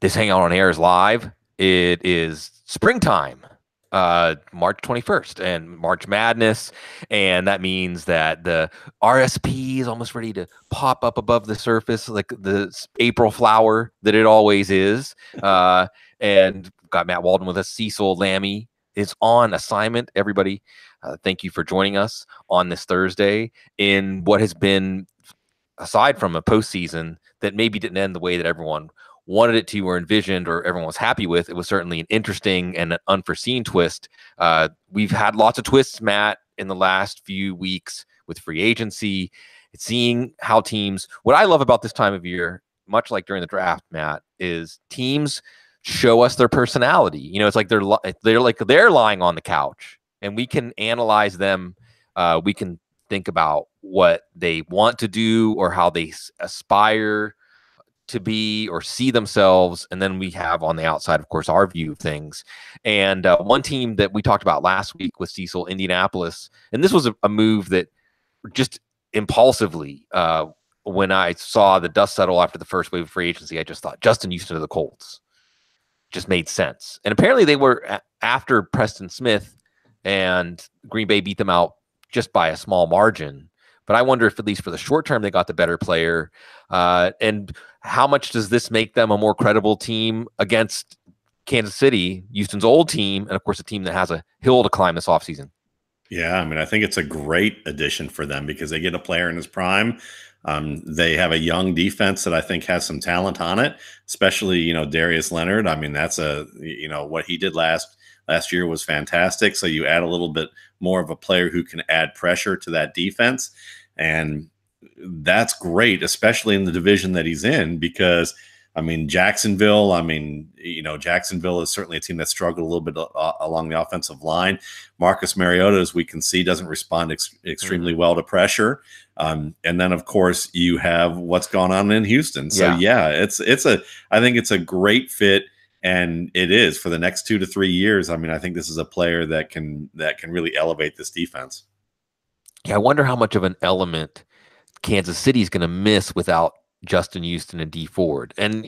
This Hangout on Air is live. It is springtime, March 21st, and March Madness. And that means that the RSP is almost ready to pop up above the surface like the April flower that it always is. And got Matt Walden with us. Cecil Lammy is on assignment. Everybody, thank you for joining us on this Thursday in what has been, aside from a postseason that maybe didn't end the way that everyone wanted it to or envisioned or everyone was happy with. It was certainly an interesting and an unforeseen twist. We've had lots of twists, Matt, in the last few weeks with free agency, seeing how teams, what I love about this time of year, much like during the draft, Matt, is teams show us their personality. You know, it's like they're lying on the couch and we can analyze them. We can think about what they want to do or how they aspire to be or see themselves. And then we have on the outside, of course, our view of things. And one team that we talked about last week with Cecil, Indianapolis, and this was a move that just impulsively, when I saw the dust settle after the first wave of free agency, I just thought Justin Houston to the Colts just made sense. And apparently they were after Preston Smith, and Green Bay beat them out just by a small margin. But I wonder if, at least for the short term, they got the better player. And how much does this make them a more credible team against Kansas City, Houston's old team, and, of course, a team that has a hill to climb this offseason? Yeah, I mean, I think it's a great addition for them because they get a player in his prime. They have a young defense that I think has some talent on it, especially, Darius Leonard. I mean, that's what he did last year was fantastic. So you add a little bit more of a player who can add pressure to that defense. And that's great, especially in the division that he's in, because Jacksonville is certainly a team that struggled a little bit along the offensive line. Marcus Mariota, as we can see, doesn't respond extremely well to pressure. And then, of course, you have what's gone on in Houston. So, I think it's a great fit. And it is for the next 2 to 3 years. I mean, I think this is a player that can really elevate this defense. Yeah, I wonder how much of an element Kansas City is going to miss without Justin Houston and Dee Ford. And,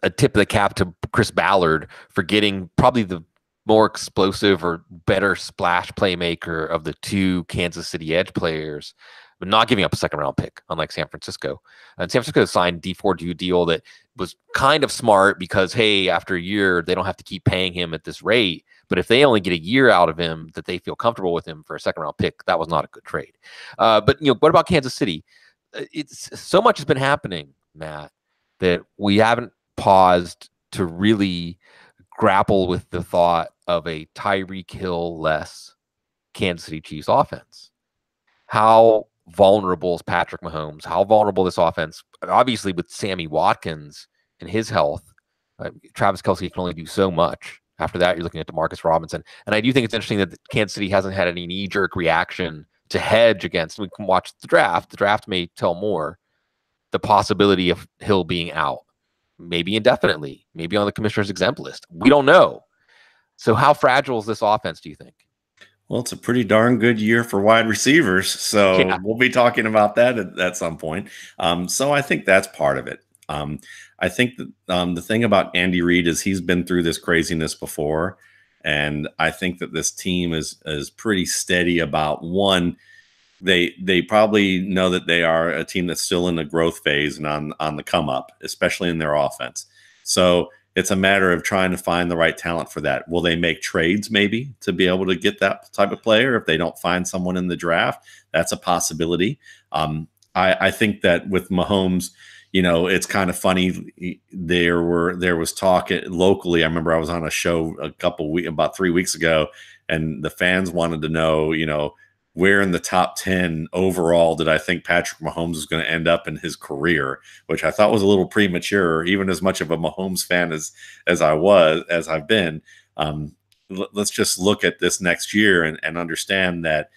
a tip of the cap to Chris Ballard for getting probably the more explosive or better splash playmaker of the two Kansas City edge players, but not giving up a second-round pick, unlike San Francisco. And San Francisco signed Dee Ford to a deal that was kind of smart because, hey, after a year, they don't have to keep paying him at this rate. But if they only get a year out of him that they feel comfortable with him for a second-round pick, that was not a good trade. But what about Kansas City? It's so much has been happening, Matt, that we haven't paused to really grapple with the thought of a Tyreek Hill-less Kansas City Chiefs offense. How vulnerable is Patrick Mahomes? How vulnerable this offense? Obviously, with Sammy Watkins and his health, Travis Kelce can only do so much. After that, you're looking at DeMarcus Robinson. And I do think it's interesting that Kansas City hasn't had any knee-jerk reaction to hedge against. We can watch the draft. The draft may tell more. The possibility of Hill being out, maybe indefinitely, maybe on the commissioner's exempt list. We don't know. So how fragile is this offense, do you think? Well, it's a pretty darn good year for wide receivers. So We'll be talking about that at some point. So I think that's part of it. I think that the thing about Andy Reid is he's been through this craziness before. And I think that this team is pretty steady about, one, they probably know that they are a team that's still in the growth phase and on the come up, especially in their offense. So it's a matter of trying to find the right talent for that. Will they make trades maybe to be able to get that type of player if they don't find someone in the draft? That's a possibility. I think that with Mahomes, it's kind of funny. There was talk locally. I remember I was on a show about 3 weeks ago, and the fans wanted to know, where in the top 10 overall did I think Patrick Mahomes was going to end up in his career, which I thought was a little premature, even as much of a Mahomes fan as I've been. Let's just look at this next year and understand that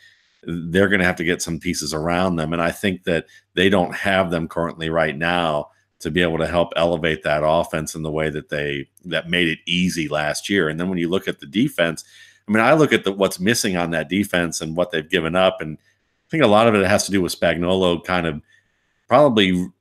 they're going to have to get some pieces around them. And I think that they don't have them currently right now to be able to help elevate that offense in the way that made it easy last year. And then when you look at the defense, I look at what's missing on that defense and what they've given up, and I think a lot of it has to do with Spagnuolo kind of probably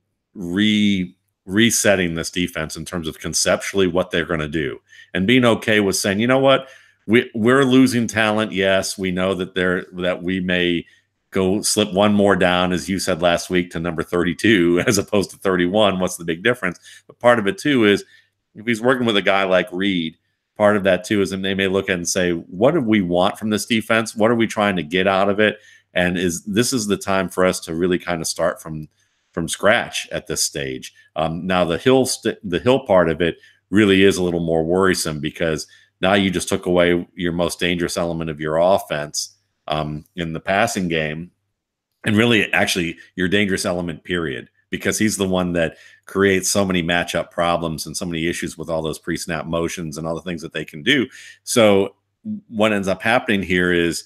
resetting this defense in terms of conceptually what they're going to do, and being okay with saying, you know what, we're losing talent. Yes, we know that we may go slip one more down, as you said last week, to number 32 as opposed to 31. What's the big difference? But part of it too is if he's working with a guy like Reed, part of that too is, and they may look at it and say, what do we want from this defense? What are we trying to get out of it? And is the time for us to really kind of start from scratch at this stage? Now the hill part of it really is a little more worrisome, because now you just took away your most dangerous element of your offense in the passing game, and really actually your dangerous element, period, because he's the one that creates so many matchup problems and so many issues with all those pre-snap motions and all the things that they can do. So what ends up happening here is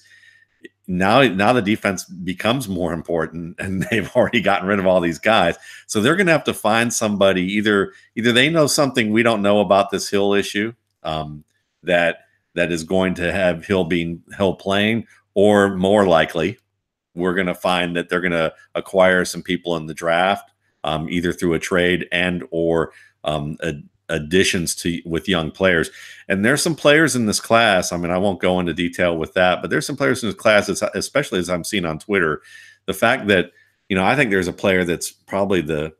now the defense becomes more important, and they've already gotten rid of all these guys. So they're going to have to find somebody, either they know something we don't know about this Hill issue, that is going to have Hill playing, or more likely, we're going to find that they're going to acquire some people in the draft, either through a trade and or additions with young players. And there's some players in this class. I mean, I won't go into detail with that, but there's some players in this class, especially as I'm seeing on Twitter, the fact that, I think there's a player that's probably the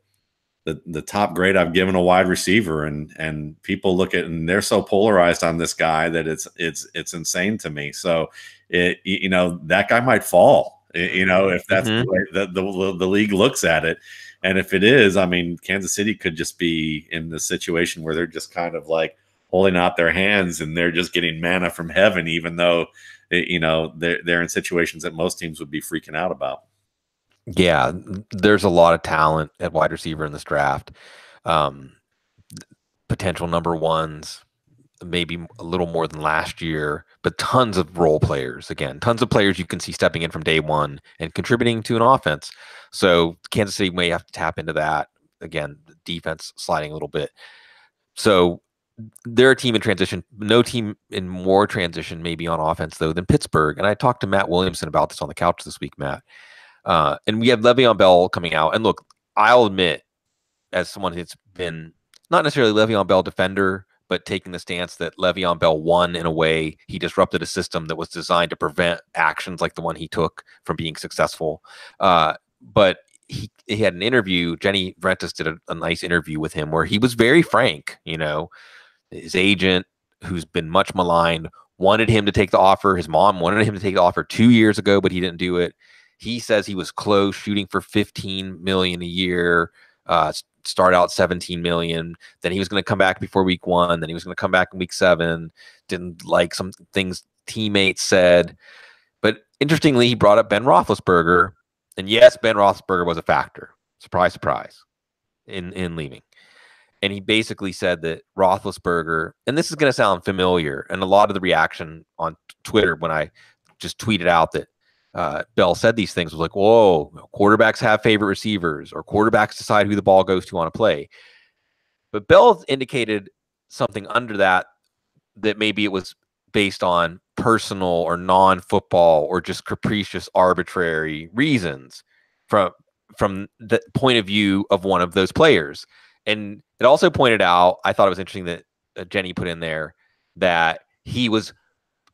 top grade I've given a wide receiver, and people look at it and they're so polarized on this guy that it's insane to me. So that guy might fall, if that's the way that the league looks at it. And if it is, I mean, Kansas City could just be in the situation where they're just kind of like holding out their hands and they're just getting manna from heaven, even though, they're in situations that most teams would be freaking out about. Yeah, there's a lot of talent at wide receiver in this draft. Potential number ones, maybe a little more than last year, but tons of role players. Again, tons of players you can see stepping in from day one and contributing to an offense. So Kansas City may have to tap into that. Again, the defense sliding a little bit. So they're a team in transition. No team in more transition maybe on offense, though, than Pittsburgh. And I talked to Matt Williamson about this on the couch this week, Matt. And we have Le'Veon Bell coming out. And look, I'll admit, as someone who's been not necessarily Le'Veon Bell defender, but taking the stance that Le'Veon Bell won in a way. He disrupted a system that was designed to prevent actions like the one he took from being successful. But he had an interview. Jenny Vrentas did a nice interview with him where he was very frank. His agent, who's been much maligned, wanted him to take the offer. His mom wanted him to take the offer 2 years ago, but he didn't do it. He says he was close, shooting for $15 million a year. Start out $17 million. Then he was going to come back before week 1. Then he was going to come back in week 7. Didn't like some things teammates said. But interestingly, he brought up Ben Roethlisberger. And yes, Ben Roethlisberger was a factor. Surprise, surprise, in leaving. And he basically said that Roethlisberger, and this is going to sound familiar, and a lot of the reaction on Twitter when I just tweeted out that Bell said these things was like, whoa, quarterbacks have favorite receivers, or quarterbacks decide who the ball goes to on a play. But Bell indicated something under that maybe it was based on personal or non-football or just capricious, arbitrary reasons from the point of view of one of those players. And it also pointed out, I thought it was interesting that Jenny put in there, that he was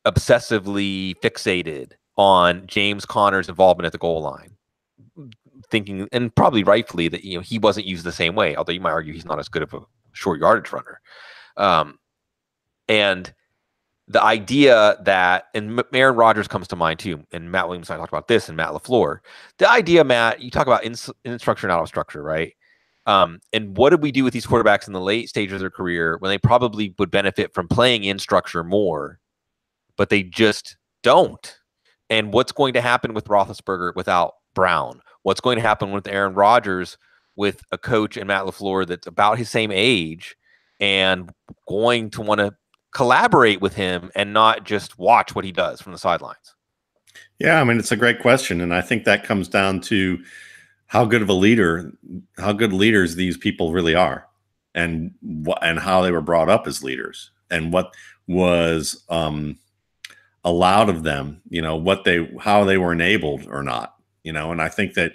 obsessively fixated on James Conner's involvement at the goal line, thinking, and probably rightfully, that he wasn't used the same way, although you might argue he's not as good of a short yardage runner. And the idea that, and Aaron Rodgers comes to mind too, and Matt Williams and I talked about this, and Matt LaFleur. The idea, Matt, you talk about in structure and out of structure, right? And what did we do with these quarterbacks in the late stages of their career when they probably would benefit from playing in structure more, but they just don't? And what's going to happen with Roethlisberger without Brown? What's going to happen with Aaron Rodgers with a coach and Matt LaFleur that's about his same age and going to want to collaborate with him and not just watch what he does from the sidelines? Yeah, I mean, it's a great question. And I think that comes down to how good leaders these people really are, and how they were brought up as leaders, and what was allowed of them, how they were enabled or not, and I think that,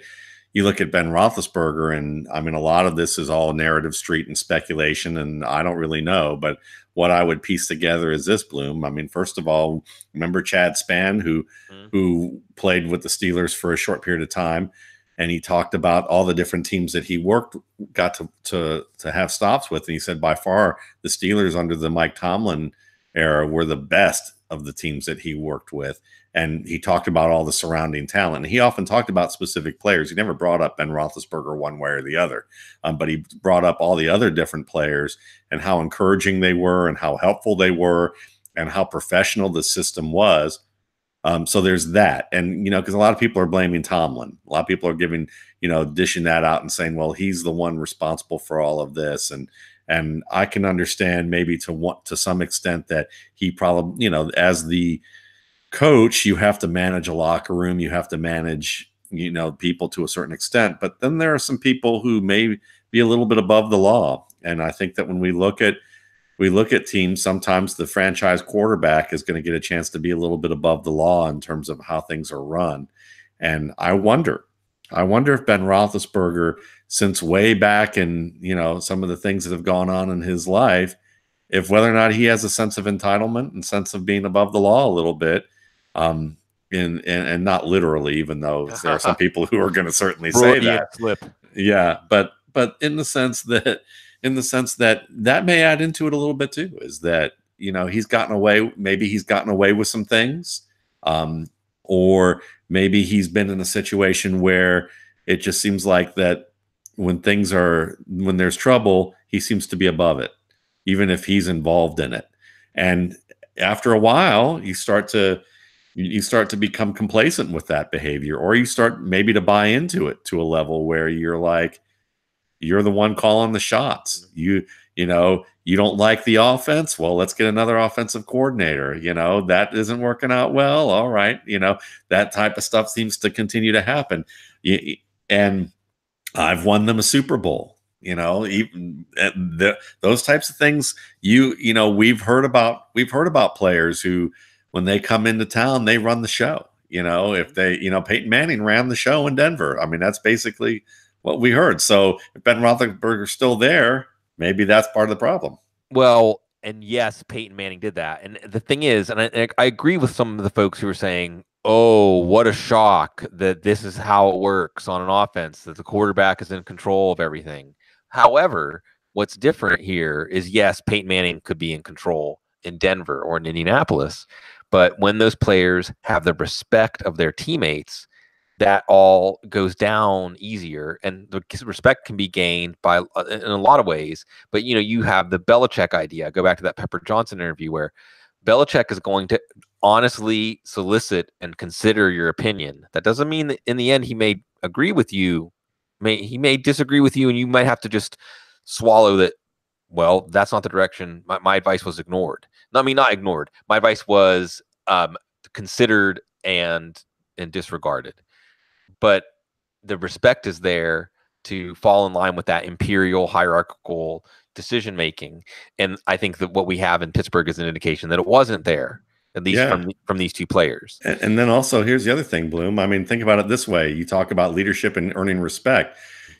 you look at Ben Roethlisberger, and I mean, a lot of this is all narrative street and speculation, and I don't really know. But what I would piece together is this, Bloom. I mean, first of all, remember Chad Spann, who played with the Steelers for a short period of time, and he talked about all the different teams that he got to have stops with, and he said by far the Steelers under the Mike Tomlin era were the best of the teams that he worked with. And he talked about all the surrounding talent. And he often talked about specific players. He never brought up Ben Roethlisberger one way or the other, but he brought up all the other different players and how encouraging they were and how helpful they were and how professional the system was. So there's that. And, because a lot of people are blaming Tomlin. A lot of people are giving, dishing that out and saying, well, he's the one responsible for all of this. And I can understand maybe to some extent that he probably, as the coach, you have to manage a locker room, you have to manage, people to a certain extent. But then there are some people who may be a little bit above the law. And I think that when we look at teams, sometimes the franchise quarterback is going to get a chance to be a little bit above the law in terms of how things are run. And I wonder if Ben Roethlisberger, since way back and, some of the things that have gone on in his life, if whether or not he has a sense of entitlement and sense of being above the law a little bit, and not literally, even though there are some people who are going to certainly say that. Slip. Yeah, but in the sense that that may add into it a little bit too, is that he's gotten away. Maybe he's gotten away with some things, or maybe he's been in a situation where it just seems like that when there's trouble, he seems to be above it, even if he's involved in it. And after a while, you start to become complacent with that behavior, or you start maybe to buy into it to a level where you're like, you're the one calling the shots. You don't like the offense. Well, let's get another offensive coordinator. That isn't working out well. All right. That type of stuff seems to continue to happen. And I've won them a Super Bowl. Even those types of things. We've heard about players who, when they come into town, they run the show. If they, Peyton Manning ran the show in Denver. I mean, that's basically what we heard. So if Ben Roethlisberger's still there, maybe that's part of the problem. Well, and yes, Peyton Manning did that. And the thing is, and I agree with some of the folks who are saying, oh, what a shock that this is how it works on an offense, that the quarterback is in control of everything. However, what's different here is, yes, Peyton Manning could be in control in Denver or in Indianapolis, but when those players have the respect of their teammates, that all goes down easier, and the respect can be gained by in a lot of ways. But you have the Belichick idea. Go back to that Pepper Johnson interview where Belichick is going to honestly solicit and consider your opinion. That doesn't mean that in the end he may agree with you. He may disagree with you, and you might have to just swallow that. Well, that's not the direction. My advice was ignored. No, I mean, not ignored. My advice was considered and disregarded. But the respect is there to fall in line with that imperial hierarchical decision making. And I think that what we have in Pittsburgh is an indication that it wasn't there, at least from these two players. And then also, here's the other thing, Bloom. I mean, think about it this way. You talk about leadership and earning respect.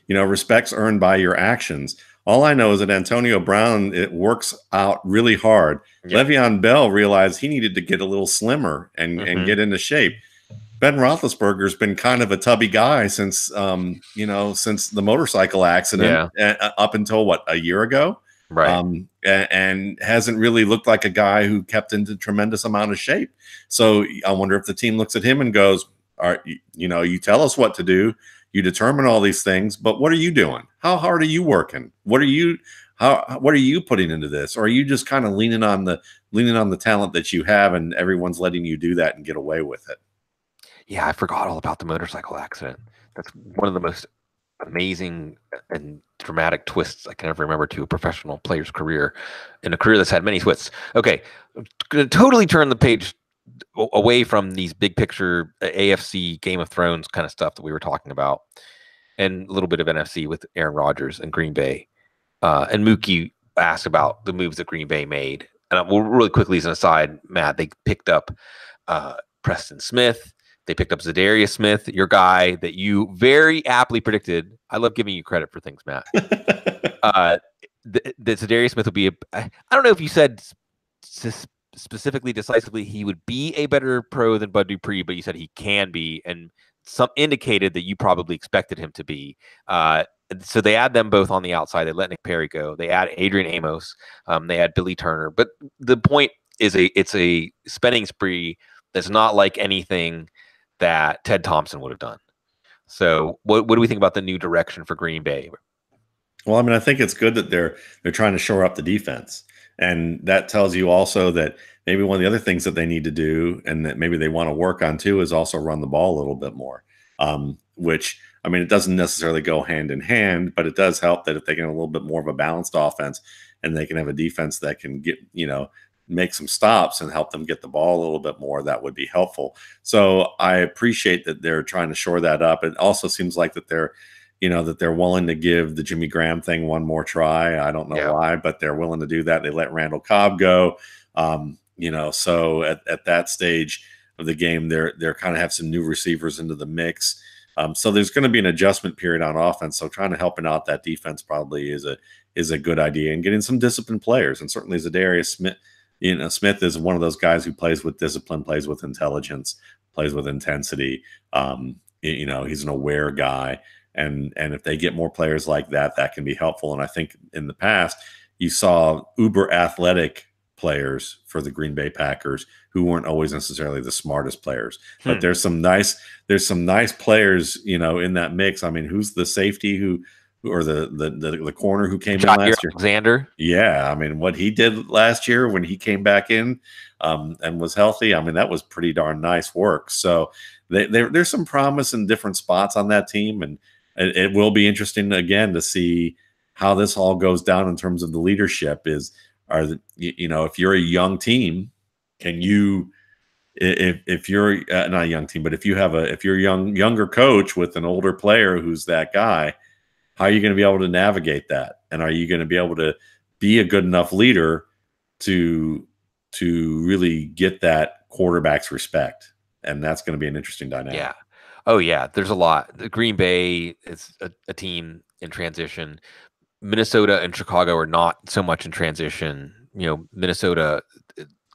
Respect's earned by your actions. All I know is that Antonio Brown, it works out really hard. Yep. Le'Veon Bell realized he needed to get a little slimmer and get into shape. Ben Roethlisberger's been kind of a tubby guy since the motorcycle accident up until a year ago, right? And hasn't really looked like a guy who kept into tremendous amount of shape. So I wonder if the team looks at him and goes, "All right, you tell us what to do, you determine all these things, but what are you doing? How hard are you working? What are you putting into this? Or are you just kind of leaning on the talent that you have, and everyone's letting you do that and get away with it?" Yeah, I forgot all about the motorcycle accident. That's one of the most amazing and dramatic twists I can ever remember to a professional player's career, in a career that's had many twists. Okay, I'm going to totally turn the page away from these big picture AFC Game of Thrones kind of stuff that we were talking about, and a little bit of NFC with Aaron Rodgers and Green Bay. And Mookie asked about the moves that Green Bay made. And really quickly as an aside, Matt, they picked up Preston Smith. They picked up Zadarius Smith, your guy that you very aptly predicted. I love giving you credit for things, Matt. That Zadarius Smith would be I don't know if you said specifically, decisively, he would be a better pro than Bud Dupree, but you said he can be, and some indicated that you probably expected him to be. So they add them both on the outside. They let Nick Perry go. They add Adrian Amos. They add Billy Turner. But the point is, it's a spending spree that's not like anything that Ted Thompson would have done. So what do we think about the new direction for Green Bay? Well, I mean, I think it's good that they're trying to shore up the defense. And that tells you also that maybe one of the other things that they need to do and that maybe they want to work on too is also run the ball a little bit more. Which, I mean, it doesn't necessarily go hand in hand, but it does help that if they can have a little bit more of a balanced offense and they can have a defense that can get, make some stops and help them get the ball a little bit more, that would be helpful. So I appreciate that they're trying to shore that up. It also seems like that they're willing to give the Jimmy Graham thing one more try. I don't know why, but they're willing to do that. They let Randall Cobb go. So at that stage of the game, they're kind of have some new receivers into the mix. So there's going to be an adjustment period on offense. So trying to help out that defense probably is a good idea, and getting some disciplined players. And certainly Zadarius Smith, Smith is one of those guys who plays with discipline, plays with intelligence, plays with intensity. He's an aware guy. And if they get more players like that, that can be helpful. And I think in the past, you saw uber athletic players for the Green Bay Packers who weren't always necessarily the smartest players. But there's some nice players, in that mix. I mean, who's the safety or the corner who came in last year? Alexander. Yeah, I mean, what he did last year when he came back in and was healthy, I mean, that was pretty darn nice work. So there's some promise in different spots on that team, and it will be interesting again to see how this all goes down in terms of the leadership. If you're a young team, can you, if you're not a young team, but if you're a younger coach with an older player who's that guy, how are you going to be able to navigate that? And are you going to be able to be a good enough leader to really get that quarterback's respect? And that's going to be an interesting dynamic. Yeah. Oh, yeah. There's a lot. The Green Bay is a team in transition. Minnesota and Chicago are not so much in transition. Minnesota,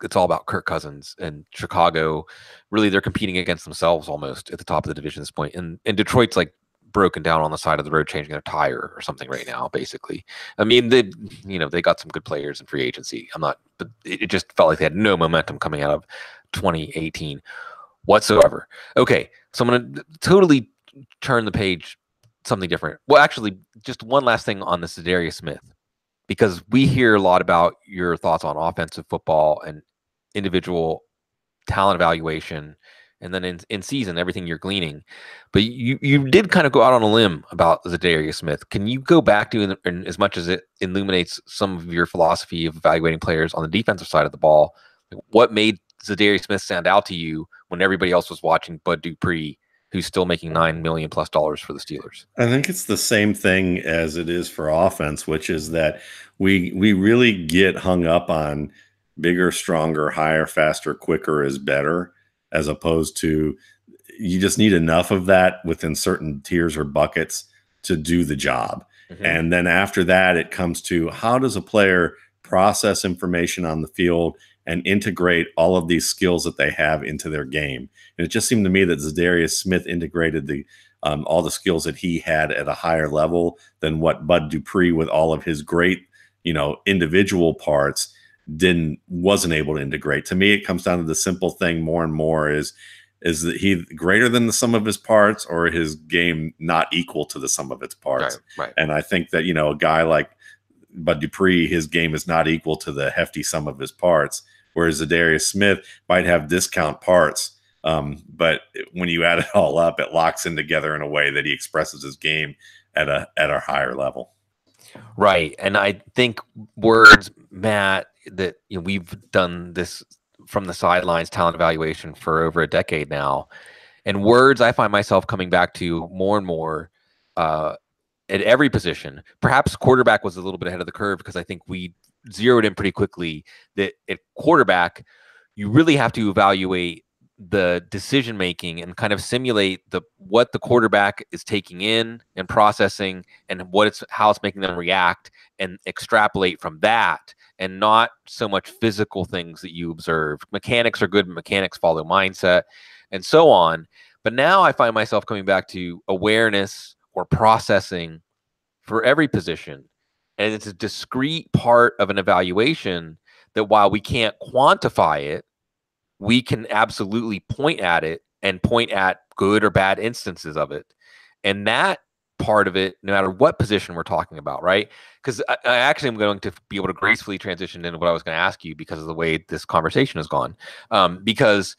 it's all about Kirk Cousins, and Chicago, really, they're competing against themselves almost at the top of the division at this point. And Detroit's like broken down on the side of the road, changing their tire or something right now, basically. I mean, they got some good players in free agency. But it just felt like they had no momentum coming out of 2018 whatsoever. Okay, so I'm going to totally turn the page, something different. Well, actually, just one last thing on the Zadarius Smith, because we hear a lot about your thoughts on offensive football and individual talent evaluation, and then in season, everything you're gleaning. But you did kind of go out on a limb about Zadarius Smith. Can you go back to, and as much as it illuminates some of your philosophy of evaluating players on the defensive side of the ball, what made Zadarius Smith stand out to you when everybody else was watching Bud Dupree, who's still making $9 million+ for the Steelers? I think it's the same thing as it is for offense, which is that we really get hung up on bigger, stronger, higher, faster, quicker is better, as opposed to you just need enough of that within certain tiers or buckets to do the job. Mm-hmm. And then after that, it comes to how does a player process information on the field and integrate all of these skills that they have into their game. And it just seemed to me that Zadarius Smith integrated all the skills that he had at a higher level than what Bud Dupree, with all of his great, individual parts, wasn't able to integrate. To me, it comes down to the simple thing more and more is that he greater than the sum of his parts, or his game not equal to the sum of its parts. Right. And I think that, a guy like Bud Dupree, his game is not equal to the hefty sum of his parts. Whereas Zadarius Smith might have discount parts, but when you add it all up, it locks in together in a way that he expresses his game at a higher level. Right, and I think words, Matt, that we've done this from the sidelines talent evaluation for over a decade now, and words I find myself coming back to more and more at every position. Perhaps quarterback was a little bit ahead of the curve, because I think we zeroed in pretty quickly that at quarterback, you really have to evaluate the decision making and kind of simulate what the quarterback is taking in and processing and how it's making them react, and extrapolate from that, and not so much physical things that you observe. Mechanics are good, but mechanics follow mindset, and so on. But now I find myself coming back to awareness or processing for every position. And it's a discrete part of an evaluation that, while we can't quantify it, we can absolutely point at it and point at good or bad instances of it. And that part of it, no matter what position we're talking about, right? Because I actually am going to be able to gracefully transition into what I was going to ask you because of the way this conversation has gone. Because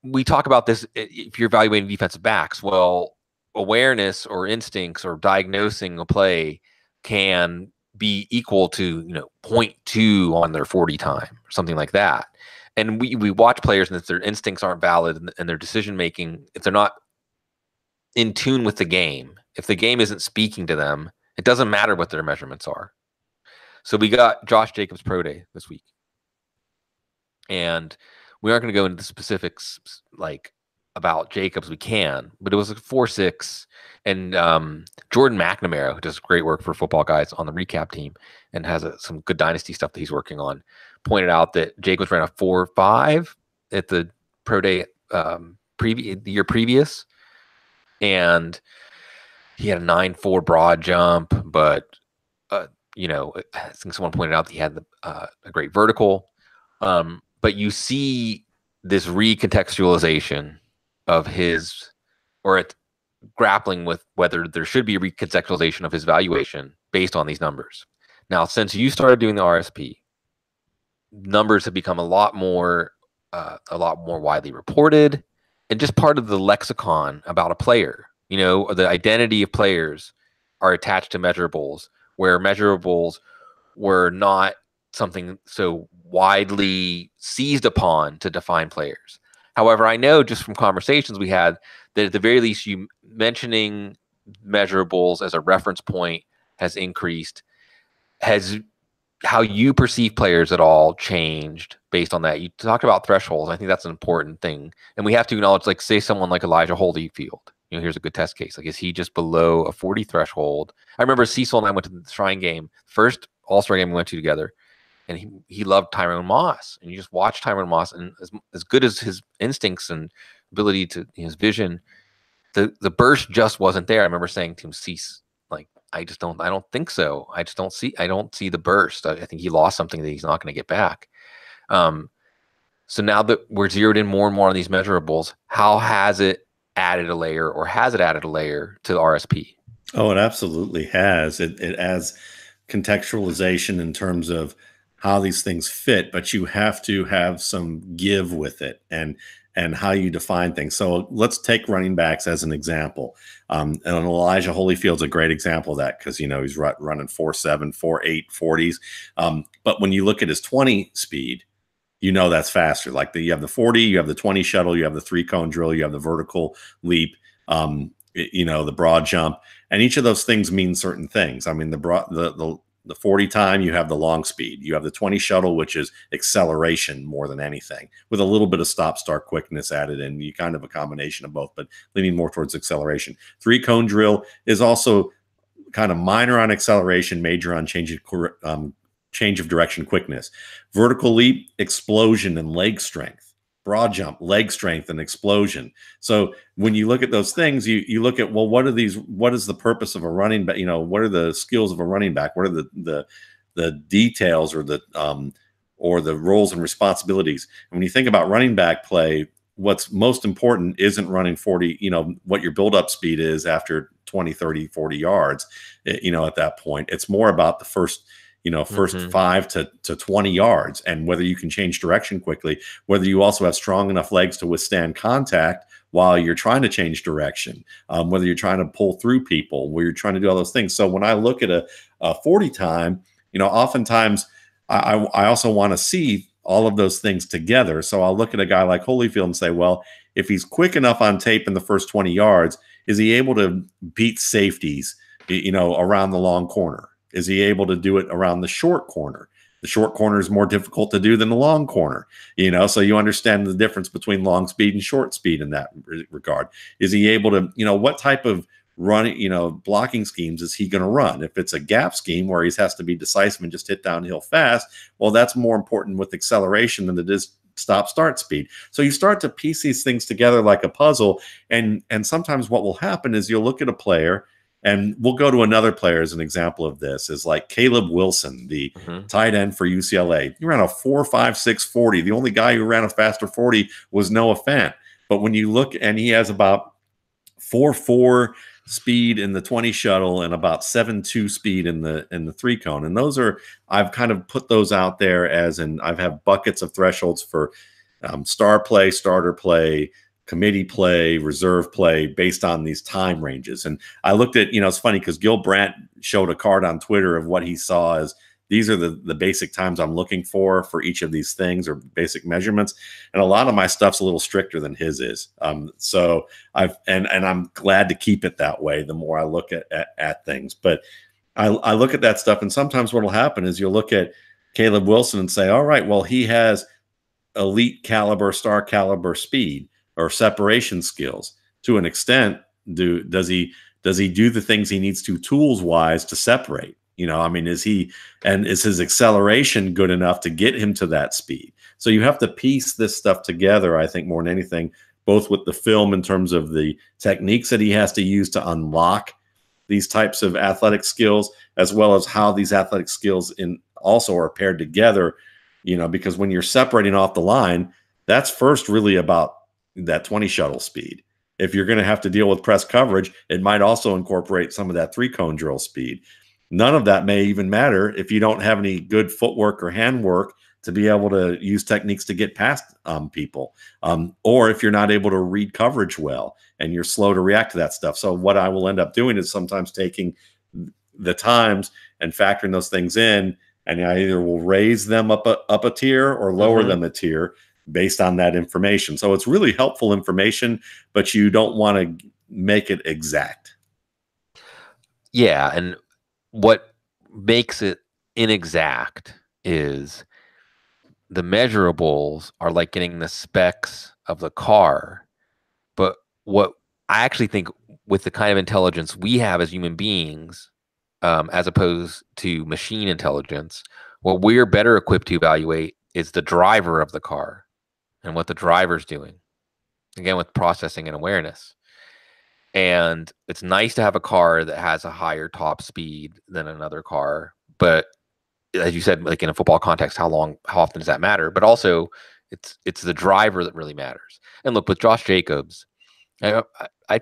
we talk about this if you're evaluating defensive backs. Well, awareness or instincts or diagnosing a play can be equal to 0.2 on their 40 time or something like that. And we watch players, and if their instincts aren't valid and their decision making, if they're not in tune with the game, if the game isn't speaking to them, it doesn't matter what their measurements are. So we got Josh Jacobs Pro Day this week, and we aren't going to go into the specifics like about Jacobs. We can, but it was a 4.6, and Jordan McNamara, who does great work for Football Guys on the recap team and has some good dynasty stuff that he's working on, pointed out that Jacobs ran a 4.5 at the Pro Day the year previous, and he had a 9.4 broad jump, but I think someone pointed out that he had a great vertical. But you see this recontextualization of his, or grappling with whether there should be a recontextualization of his valuation based on these numbers. Now, since you started doing the RSP, numbers have become a lot more widely reported, and just part of the lexicon about a player. The identity of players are attached to measurables, where measurables were not something so widely seized upon to define players. However, I know just from conversations we had that at the very least, you mentioning measurables as a reference point has increased. Has how you perceive players at all changed based on that? You talked about thresholds. I think that's an important thing. And we have to acknowledge, like, say someone like Elijah Holyfield, here's a good test case. Like, is he just below a 40 threshold? I remember Cecil and I went to the Shrine game, first All-Star game we went to together, and he loved Tyrone Moss. And you just watch Tyrone Moss, and as good as his instincts and ability to his vision, the burst just wasn't there. I remember saying to him, Cease, like, I don't think so. I don't see the burst. I think he lost something that he's not going to get back. So now that we're zeroed in more and more on these measurables, how has it added a layer, or has it added a layer to the RSP? Oh, it absolutely has. It adds contextualization in terms of how these things fit, but you have to have some give with it and how you define things. So let's take running backs as an example. And Elijah Holyfield's a great example of that, because he's running 4.7, 4.8, 40s. But when you look at his 20 speed, that's faster. Like you have the 40, you have the 20 shuttle, you have the 3-cone drill, you have the vertical leap, the broad jump, and each of those things mean certain things. I mean, the 40 time, you have the long speed. You have the 20 shuttle, which is acceleration more than anything, with a little bit of stop-start quickness added in. You kind of a combination of both, but leaning more towards acceleration. 3-cone drill is also kind of minor on acceleration, major on change of direction quickness. Vertical leap, explosion and leg strength. Broad jump, leg strength and explosion. So when you look at those things, you look at, well, what is the purpose of a running back? What are the skills of a running back? What are the details or the roles and responsibilities? And when you think about running back play, what's most important isn't running 40, what your build-up speed is after 20, 30, 40 yards, at that point. It's more about the first 5 to 20 yards, and whether you can change direction quickly, whether you also have strong enough legs to withstand contact while you're trying to change direction, whether you're trying to pull through people, where you're trying to do all those things. So when I look at a 40 time, oftentimes I also want to see all of those things together. So I'll look at a guy like Holyfield and say, well, if he's quick enough on tape in the first 20 yards, is he able to beat safeties, around the long corner? Is he able to do it around the short corner? The short corner is more difficult to do than the long corner, so you understand the difference between long speed and short speed in that regard. Is he able to, what type of running, blocking schemes is he going to run? If it's a gap scheme where he has to be decisive and just hit downhill fast, well, that's more important with acceleration than it is stop start speed. So you start to piece these things together like a puzzle, and sometimes what will happen is you'll look at a player, and we'll go to another player as an example of this, is like Caleb Wilson, the tight end for UCLA. He ran a 4.56 40. The only guy who ran a faster 40 was Noah Fant. But when you look, and he has about 4.4 speed in the 20 shuttle and about 7.2 speed in the 3 cone. And those are, I've kind of put those out there as in, I've have buckets of thresholds for star play, starter play, committee play, reserve play, based on these time ranges. And I looked at, it's funny because Gil Brandt showed a card on Twitter of what he saw as these are the basic times I'm looking for each of these things, or basic measurements. And a lot of my stuff's a little stricter than his is. So I'm glad to keep it that way the more I look at things. But I look at that stuff, and sometimes what will happen is you'll look at Caleb Wilson and say, all right, well, he has elite caliber, star caliber speed or separation skills to an extent. Does he do the things he needs to tools wise to separate? Is his acceleration good enough to get him to that speed? So you have to piece this stuff together, I think, more than anything, both with the film in terms of the techniques that he has to use to unlock these types of athletic skills, as well as how these athletic skills also are paired together, because when you're separating off the line, that's first really about that 20 shuttle speed. If you're going to have to deal with press coverage, it might also incorporate some of that 3 cone drill speed. None of that may even matter if you don't have any good footwork or handwork to be able to use techniques to get past people, or if you're not able to read coverage well and you're slow to react to that stuff. So what I will end up doing is sometimes taking the times and factoring those things in, and I either will raise them up a tier or lower them a tier based on that information. So it's really helpful information, but you don't want to make it exact. Yeah, and what makes it inexact is the measurables are like getting the specs of the car. But what I actually think, with the kind of intelligence we have as human beings, as opposed to machine intelligence, what we're better equipped to evaluate is the driver of the car and what the driver's doing. Again, with processing and awareness. And it's nice to have a car that has a higher top speed than another car. But as you said, like in a football context, how often does that matter? But also, it's the driver that really matters. And look, with Josh Jacobs, I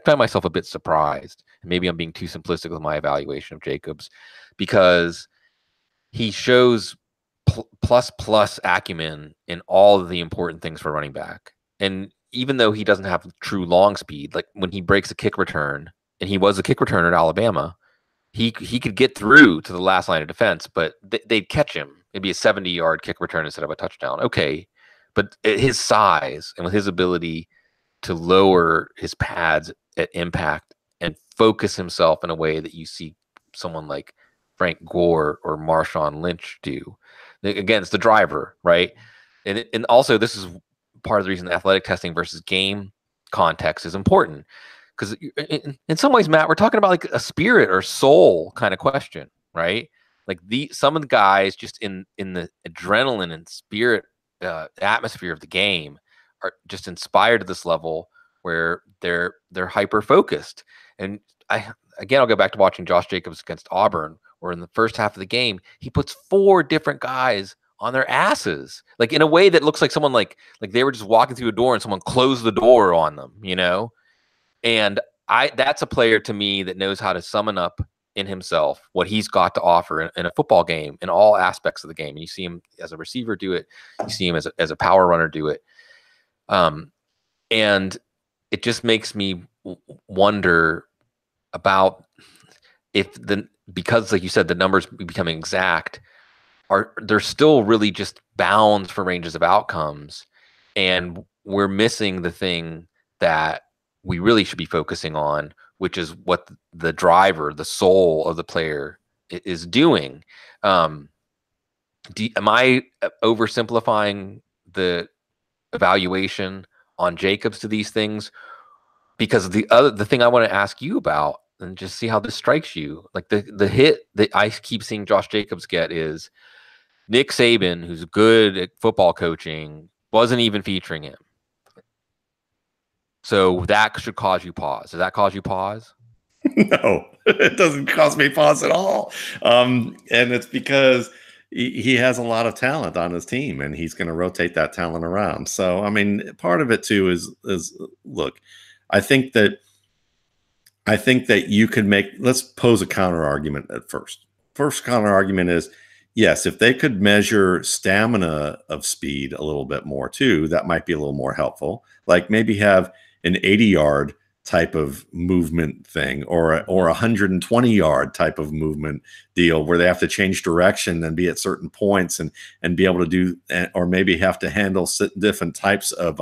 found myself a bit surprised. Maybe I'm being too simplistic with my evaluation of Jacobs, because he shows plus acumen in all of the important things for running back. And even though he doesn't have true long speed, like when he breaks a kick return, and he was a kick returner at Alabama, he could get through to the last line of defense, but they'd catch him. It'd be a 70-yard kick return instead of a touchdown. Okay, but his size and with his ability to lower his pads at impact and focus himself in a way that you see someone like Frank Gore or Marshawn Lynch do. Again, it's the driver, right? And also, this is part of the reason athletic testing versus game context is important, because in some ways, Matt, we're talking about like a spirit or soul kind of question, right? Like some of the guys just in the adrenaline and spirit atmosphere of the game are just inspired to this level where they're hyper focused. And I'll go back to watching Josh Jacobs against Auburn, where in the first half of the game he puts 4 different guys on their asses, like in a way that looks like someone like they were just walking through a door and someone closed the door on them, And that's a player to me that knows how to summon up in himself what he's got to offer in a football game in all aspects of the game. And you see him as a receiver do it. You see him as a power runner do it. And it just makes me wonder about because like you said, the numbers becoming exact, they're still really just bounds for ranges of outcomes. And we're missing the thing that we really should be focusing on, which is what the driver, the soul of the player is doing. Am I oversimplifying the evaluation on Jacobs to these things? Because the thing I want to ask you about, and just see how this strikes you, like the hit that I keep seeing Josh Jacobs get is Nick Saban, who's good at football coaching, wasn't even featuring him. So that should cause you pause. Does that cause you pause? No, it doesn't cause me pause at all. And it's because he has a lot of talent on his team, and he's going to rotate that talent around. So, I mean, part of it too is look, I think that you could make. Let's pose a counter argument at first. First counter argument is yes, if they could measure stamina of speed a little bit more too, that might be a little more helpful. Like maybe have an 80-yard type of movement thing, or a 120-yard type of movement deal where they have to change direction and be at certain points and be able to do, or maybe have to handle different types of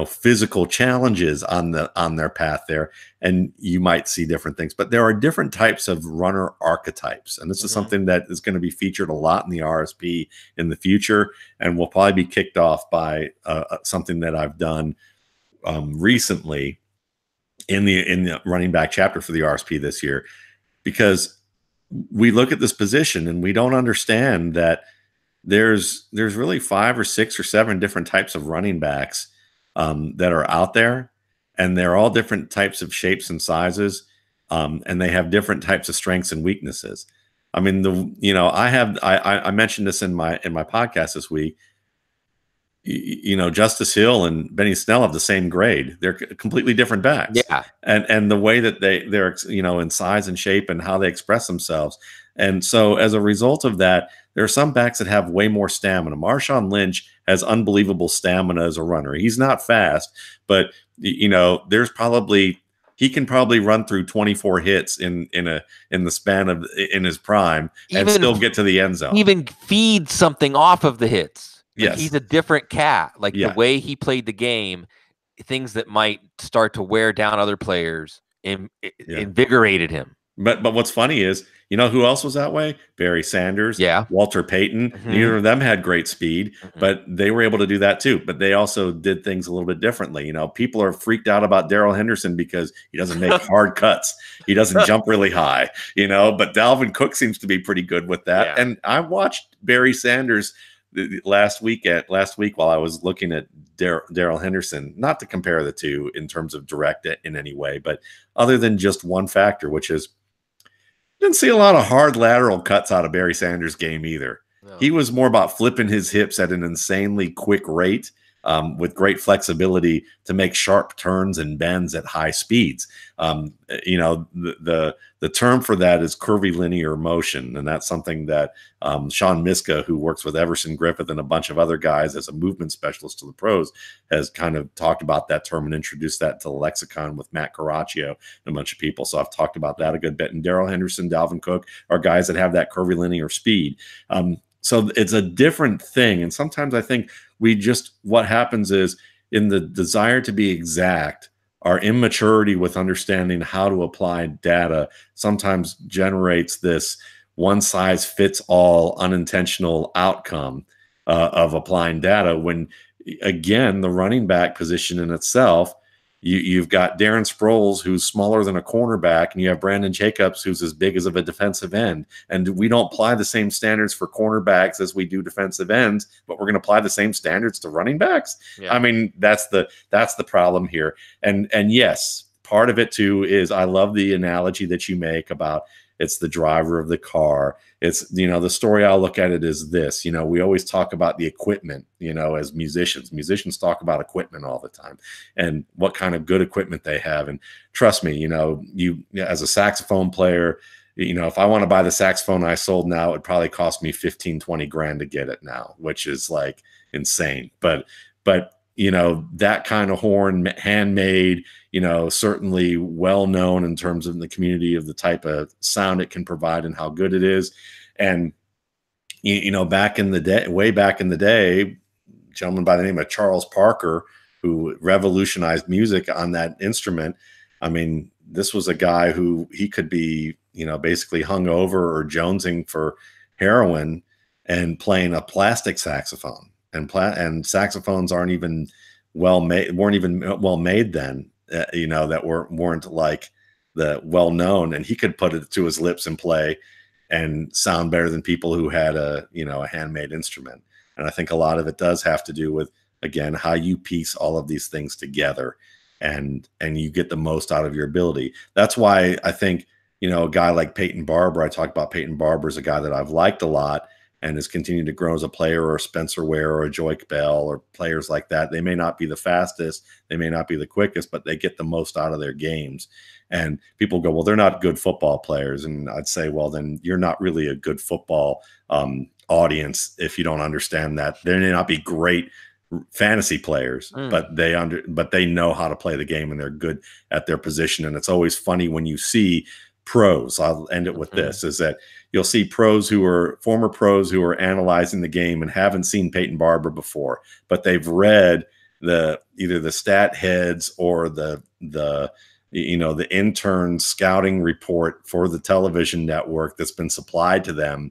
physical challenges on their path there, and you might see different things. But there are different types of runner archetypes, and this is something that is going to be featured a lot in the RSP in the future, and will probably be kicked off by something that I've done recently in the running back chapter for the RSP this year, because we look at this position and we don't understand that there's really 5 or 6 or 7 different types of running backs that are out there, and they're all different types of shapes and sizes, and they have different types of strengths and weaknesses. I mean, I mentioned this in my podcast this week. Justice Hill and Benny Snell have the same grade. They're completely different backs. Yeah. And the way that they're in size and shape and how they express themselves. And so as a result of that, there are some backs that have way more stamina. Marshawn Lynch has unbelievable stamina as a runner. He's not fast, but there's probably he can probably run through 24 hits in the span of in his prime and still get to the end zone. Even feed something off of the hits. Like, yes, he's a different cat. Like yeah. The way he played the game, things that might start to wear down other players, invigorated him. But what's funny is, who else was that way? Barry Sanders, Walter Payton. Neither of them had great speed, but they were able to do that too. But they also did things a little bit differently. People are freaked out about Darrell Henderson because he doesn't make hard cuts. He doesn't jump really high, but Dalvin Cook seems to be pretty good with that. Yeah. And I watched Barry Sanders last week while I was looking at Darrell Henderson, not to compare the two in terms of direct in any way, but other than just one factor, which is didn't see a lot of hard lateral cuts out of Barry Sanders' game either. No. He was more about flipping his hips at an insanely quick rate with great flexibility to make sharp turns and bends at high speeds. The term for that is curvy linear motion, and that's something that Sean Miska, who works with Everson Griffith and a bunch of other guys as a movement specialist to the pros, has kind of talked about that term and introduced that to the lexicon with Matt Caraccio and a bunch of people. So I've talked about that a good bit. And Darrell Henderson, Dalvin Cook are guys that have that curvy linear speed. So it's a different thing. And sometimes I think what happens is, in the desire to be exact, our immaturity with understanding how to apply data sometimes generates this one size fits all unintentional outcome of applying data, when again, the running back position in itself, you've got Darren Sproles, who's smaller than a cornerback, and you have Brandon Jacobs, who's as big as a defensive end. And we don't apply the same standards for cornerbacks as we do defensive ends, but we're going to apply the same standards to running backs. Yeah. I mean, that's the problem here. And yes, part of it too is, I love the analogy that you make about it's the driver of the car. It's, the story I'll look at it is this, we always talk about the equipment, as musicians talk about equipment all the time and what kind of good equipment they have. And trust me, you as a saxophone player, if I want to buy the saxophone I sold now, it'd probably cost me 15, 20 grand to get it now, which is like insane. But that kind of horn, handmade, certainly well known in terms of the community of the type of sound it can provide and how good it is. And, back in the day, way back in the day, a gentleman by the name of Charles Parker, who revolutionized music on that instrument. I mean, this was a guy who he could be, basically hung over or jonesing for heroin, and playing a plastic saxophone, and saxophones aren't even well made, weren't even well made then, that weren't like the well known, and he could put it to his lips and play and sound better than people who had a handmade instrument. And I think a lot of it does have to do with, again, how you piece all of these things together, and you get the most out of your ability. That's why I think, a guy like Peyton Barber, I talked about Peyton Barber as a guy that I've liked a lot and has continued to grow as a player, or Spencer Ware or a Joique Bell or players like that. They may not be the fastest, they may not be the quickest, but they get the most out of their games. And people go, well, they're not good football players. And I'd say, well, then you're not really a good football audience if you don't understand that. They may not be great fantasy players, but they know how to play the game, and they're good at their position. And it's always funny when you see pros, I'll end it with this, is that you'll see former pros who are analyzing the game and haven't seen Peyton Barber before, but they've read either the stat heads or the intern scouting report for the television network that's been supplied to them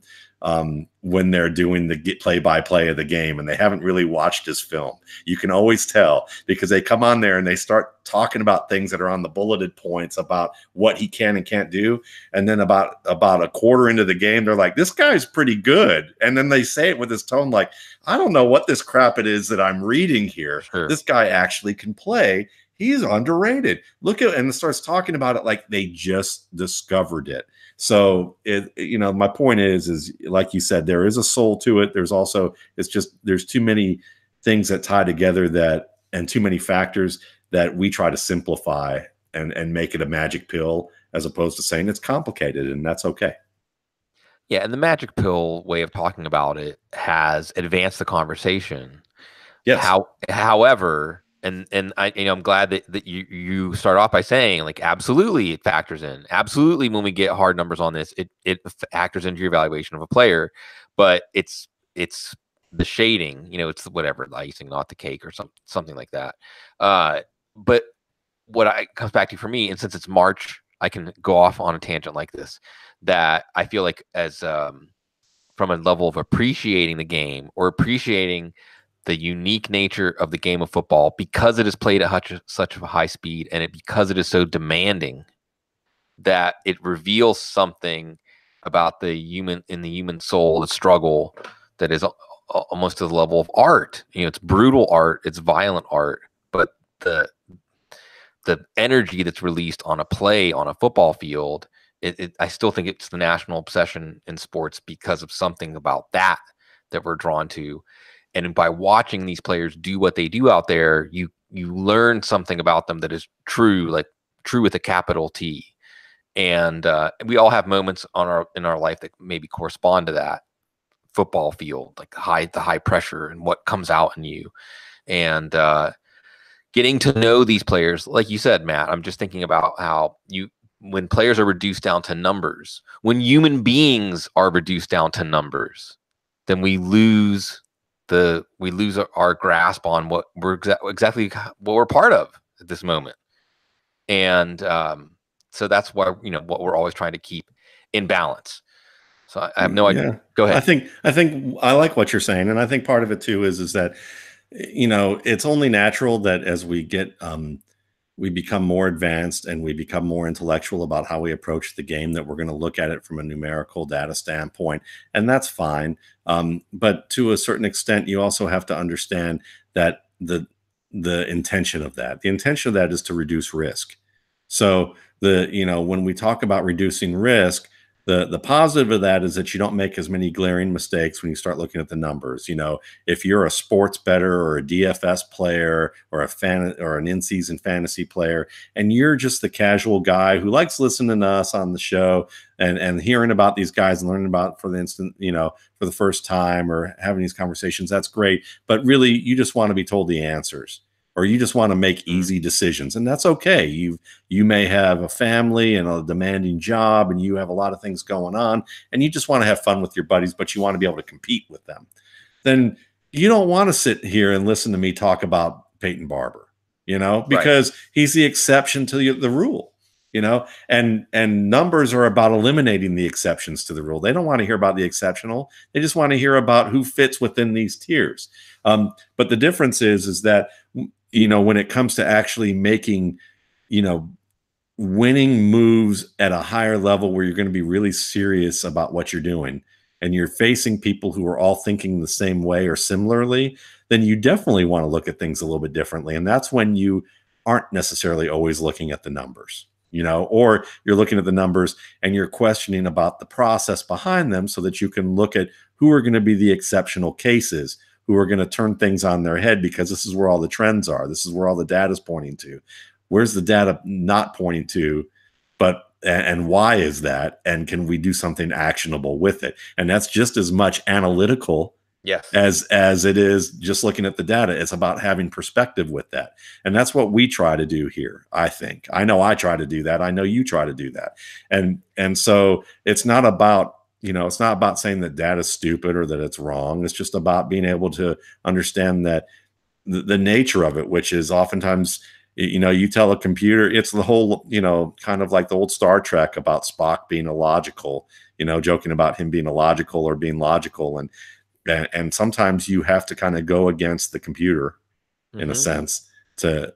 when they're doing the play-by-play of the game, and they haven't really watched his film. You can always tell, because they come on there and they start talking about things that are on the bulleted points about what he can and can't do, and then about a quarter into the game, they're like, this guy's pretty good, and then they say it with this tone like, I don't know what this crap it is that I'm reading here. Sure. This guy actually can play. He's underrated. And starts talking about it like they just discovered it. So my point is like you said, there is a soul to it. There's too many things that tie together and too many factors that we try to simplify and make it a magic pill, as opposed to saying it's complicated, and that's okay. Yeah. And the magic pill way of talking about it has advanced the conversation. Yes. However, and I'm glad that you start off by saying, like, absolutely it factors in. Absolutely, when we get hard numbers on this, it factors into your evaluation of a player. But it's the shading, it's whatever, the icing, not the cake, or something like that. But what comes back to for me, and since it's March, I can go off on a tangent like this, that I feel like as from a level of appreciating the game, or appreciating the unique nature of the game of football, because it is played at such a high speed, and because it is so demanding, that it reveals something about the human soul, the struggle that is almost to the level of art. It's brutal art, it's violent art, but the energy that's released on a play on a football field, I still think it's the national obsession in sports, because of something about that we're drawn to. And by watching these players do what they do out there, you learn something about them that is true, like true with a capital T. And we all have moments in our life that maybe correspond to that football field, like the high pressure and what comes out in you. And getting to know these players, like you said, Matt, I'm just thinking about how when players are reduced down to numbers, when human beings are reduced down to numbers, then we lose our grasp on what we're exactly what we're part of at this moment. And so that's why, what we're always trying to keep in balance. So I have no idea. Yeah. Go ahead. I think I like what you're saying. And I think part of it too is that, it's only natural that as we become more advanced and we become more intellectual about how we approach the game, that we're going to look at it from a numerical data standpoint, and that's fine. But to a certain extent, you also have to understand that the intention of that, is to reduce risk. So when we talk about reducing risk, the positive of that is that you don't make as many glaring mistakes when you start looking at the numbers. If you're a sports bettor or a DFS player or a fan or an in-season fantasy player, and you're just the casual guy who likes listening to us on the show and hearing about these guys and learning about for the first time, or having these conversations, that's great. But really, you just want to be told the answers, or you just want to make easy decisions, and that's okay. You may have a family and a demanding job, and you have a lot of things going on, and you just want to have fun with your buddies, but you want to be able to compete with them. Then you don't want to sit here and listen to me talk about Peyton Barber, because he's the exception to the rule. and numbers are about eliminating the exceptions to the rule. They don't want to hear about the exceptional. They just want to hear about who fits within these tiers. But the difference is that, when it comes to actually making, winning moves at a higher level where you're going to be really serious about what you're doing, and you're facing people who are all thinking the same way or similarly, then you definitely want to look at things a little bit differently. And that's when you aren't necessarily always looking at the numbers, or you're looking at the numbers and you're questioning about the process behind them so that you can look at who are going to be the exceptional cases, who are going to turn things on their head, because this is where all the trends are. This is where all the data is pointing to. Where's the data not pointing to? And why is that? And can we do something actionable with it? And that's just as much analytical Yes. as it is just looking at the data. It's about having perspective with that. And that's what we try to do here, I think. I know I try to do that. I know you try to do that. And so it's not about, it's not about saying that data is stupid or that it's wrong. It's just about being able to understand that the nature of it, which is oftentimes, you tell a computer, it's the whole, kind of like the old Star Trek about Spock being illogical, joking about him being illogical or being logical. And sometimes you have to kind of go against the computer in a sense to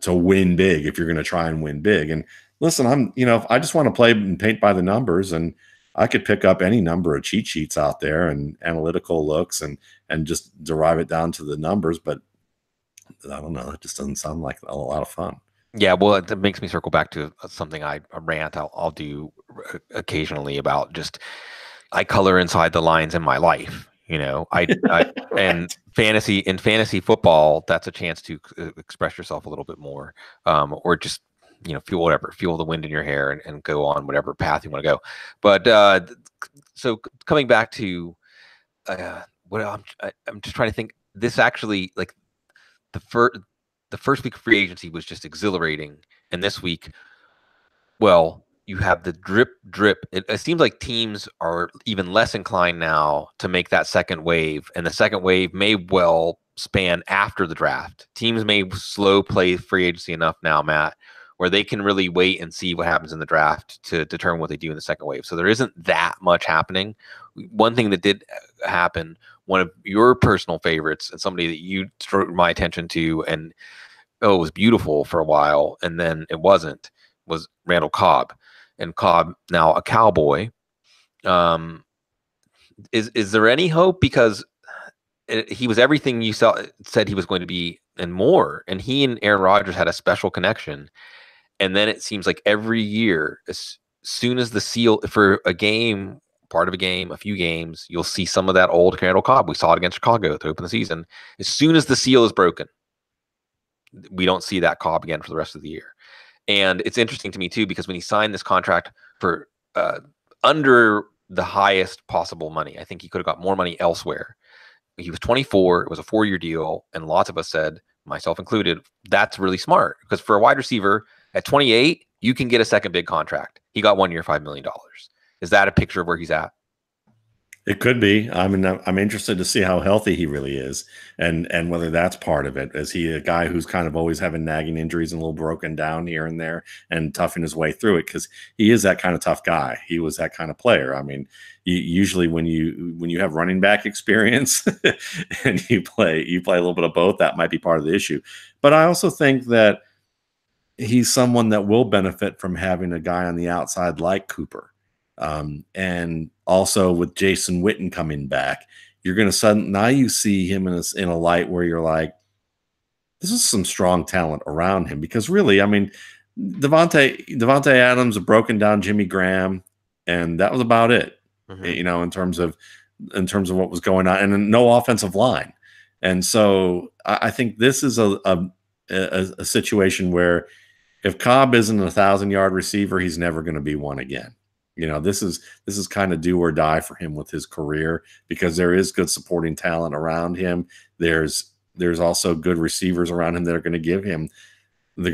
win big, if you're going to try and win big. And listen, I just want to play and paint by the numbers, and I could pick up any number of cheat sheets out there and analytical looks and just derive it down to the numbers. But I don't know. It just doesn't sound like a lot of fun. Yeah, well, it makes me circle back to something a rant I'll do occasionally about just I color inside the lines in my life. And fantasy football, that's a chance to express yourself a little bit more, or just feel the wind in your hair and go on whatever path you want to go. But so coming back to what I'm just trying to think. This actually, like, the first week of free agency was just exhilarating, and this week, well, you have the drip drip. It seems like teams are even less inclined now to make that second wave, and the second wave may well span after the draft. Teams may slow play free agency enough now, Matt, where they can really wait and see what happens in the draft to determine what they do in the second wave. So there isn't that much happening. One thing that did happen, one of your personal favorites and somebody that you drew my attention to, and it was beautiful for a while, and then it wasn't, was Randall Cobb. And Cobb, now a Cowboy. Is there any hope? Because he was everything you said he was going to be and more. And he and Aaron Rodgers had a special connection. And then it seems like every year, as soon as the seal for a game, part of a game, a few games, you'll see some of that old Randall Cobb. We saw it against Chicago to open the season. As soon as the seal is broken, we don't see that Cobb again for the rest of the year. And it's interesting to me too, because when he signed this contract for under the highest possible money, I think he could have got more money elsewhere. He was 24. It was a 4-year deal. And lots of us said, myself included, that's really smart, because for a wide receiver at 28, you can get a second big contract. He got 1 year, $5 million. Is that a picture of where he's at? It could be. I mean, I'm interested to see how healthy he really is, and whether that's part of it. Is he a guy who's kind of always having nagging injuries and a little broken down here and there, and toughing his way through it? Because he is that kind of tough guy. He was that kind of player. I mean, usually when you have running back experience and you play a little bit of both, that might be part of the issue. But I also think that he's someone that will benefit from having a guy on the outside like Cooper. And also with Jason Witten coming back, you're going to now you see him in a light where you're like, this is some strong talent around him. Because really, I mean, Devontae Adams broken down Jimmy Graham, and that was about it. Mm-hmm. In terms of what was going on, and no offensive line. And so I think this is a situation where if Cobb isn't a 1,000-yard receiver, he's never going to be one again. This is kind of do or die for him with his career, because there is good supporting talent around him. There's also good receivers around him that are going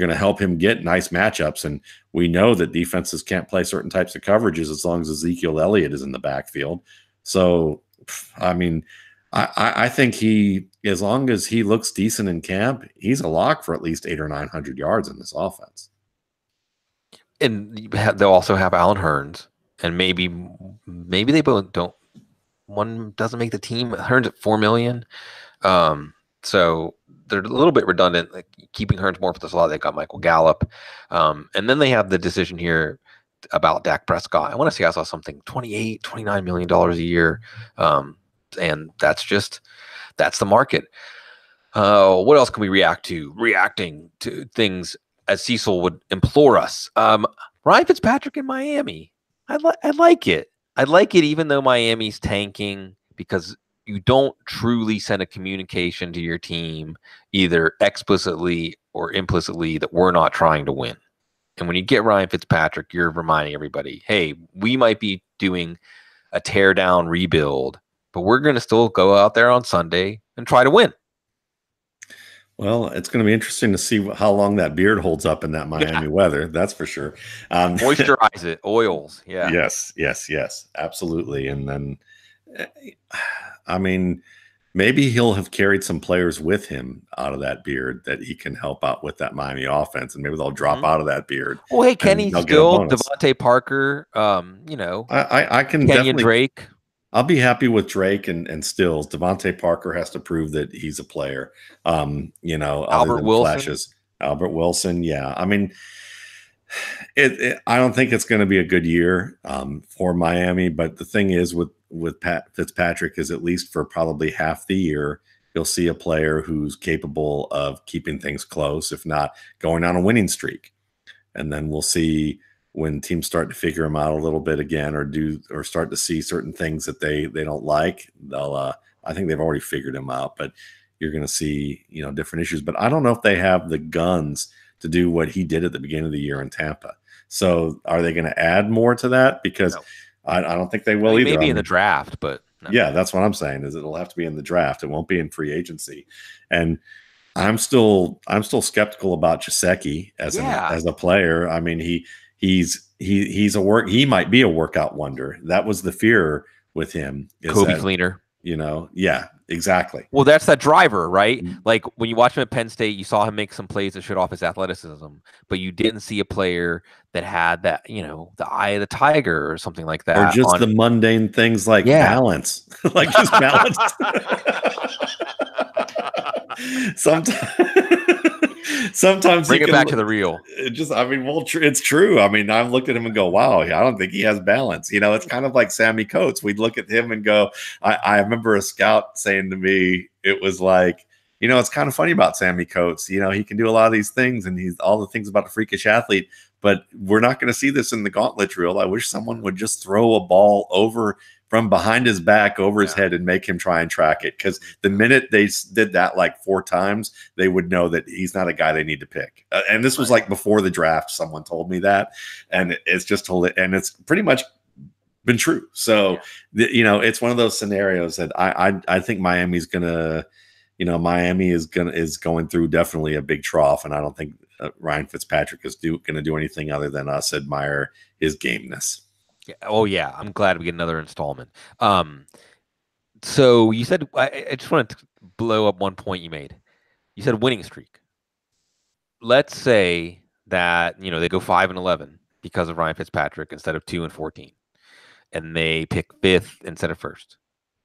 to help him get nice matchups. And we know that defenses can't play certain types of coverages as long as Ezekiel Elliott is in the backfield. So, I mean, I think as long as he looks decent in camp, he's a lock for at least 800 or 900 yards in this offense. and they'll also have Alan Hearns, and maybe they both don't. One doesn't make the team. Hearns at $4 million. So they're a little bit redundant, like keeping Hearns more for the slot. They got Michael Gallup, and then they have the decision here about Dak Prescott. I want to say I saw something $29 million a year, and that's the market. What else can we react to? Reacting to things as Cecil would implore us. Ryan Fitzpatrick in Miami. I like it. I like it, even though Miami's tanking, because you don't truly send a communication to your team, either explicitly or implicitly, that we're not trying to win. And when you get Ryan Fitzpatrick, you're reminding everybody, hey, we might be doing a tear down rebuild, but we're going to still go out there on Sunday and try to win. Well, it's going to be interesting to see how long that beard holds up in that Miami weather. That's for sure. Moisturize it, oils. Yeah. Yes, absolutely. And then, I mean, maybe he'll have carried some players with him out of that beard that he can help out with that Miami offense, and maybe they'll drop out of that beard. Oh, hey, Kenny still, Devontae Parker. I can Kenyon definitely Drake. I'll be happy with Drake and Stills. Devontae Parker has to prove that he's a player. Albert Wilson. Flashes. Albert Wilson, yeah. I mean, I don't think it's going to be a good year for Miami. But the thing is, with Fitzpatrick, is at least for probably half the year, you'll see a player who's capable of keeping things close, if not going on a winning streak. And then we'll see when teams start to figure them out a little bit again, or start to see certain things that they don't like. I think they've already figured them out, but you're going to see different issues. But I don't know if they have the guns to do what he did at the beginning of the year in Tampa. So are they going to add more to that? Because no. I don't think they will either. Maybe in the draft, but no. Yeah, that's what I'm saying. Is it'll have to be in the draft. It won't be in free agency. And I'm still skeptical about Gesicki as a player. I mean, he might be a workout wonder. That was the fear with him. Kobe Fleener. Yeah, exactly. Well, that's that driver, right? Like when you watch him at Penn State, you saw him make some plays that showed off his athleticism, but you didn't see a player that had that, the eye of the tiger or something like that. Or just the mundane things like balance. Like just balance. Sometimes bring it back to the real. It's true. I mean, I've looked at him and go, wow, I don't think he has balance. It's kind of like Sammy Coates. We'd look at him and go, I remember a scout saying to me, it was like, it's kind of funny about Sammy Coates. He can do a lot of these things, and he's all the things about a freakish athlete, but we're not going to see this in the gauntlet drill. I wish someone would just throw a ball over from behind his back over his head and make him try and track it. Because the minute they did that like 4 times, they would know that he's not a guy they need to pick. And this was like before the draft. Someone told me that, and it's just and it's pretty much been true. So, it's one of those scenarios that I think Miami's gonna, Miami is going through definitely a big trough, and I don't think Ryan Fitzpatrick is going to do anything other than us admire his gameness. Yeah. Oh yeah, I'm glad we get another installment. So you said, I just wanted to blow up one point you made. You said winning streak. Let's say that they go 5-11 because of Ryan Fitzpatrick instead of 2-14, and they pick 5th instead of 1st.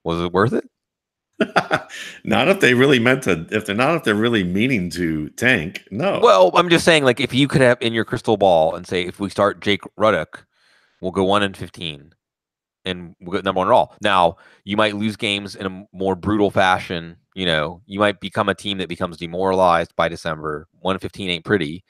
Was it worth it? Not if they really meant to. If they're really meaning to tank. No. Well, I'm just saying, like, if you could have in your crystal ball and say, if we start Jake Ruddock, we'll go 1-15, and we'll get number 1 all. Now, you might lose games in a more brutal fashion. You might become a team that becomes demoralized by December. 1-15 ain't pretty.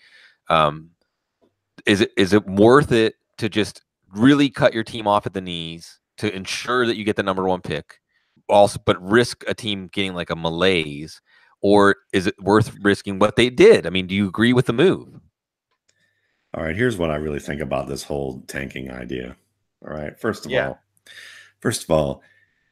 Is it worth it to just really cut your team off at the knees to ensure that you get the number 1 pick, also, but risk a team getting like a malaise, or is it worth risking what they did? I mean, do you agree with the move? All right, here's what I really think about this whole tanking idea. All right, first of all,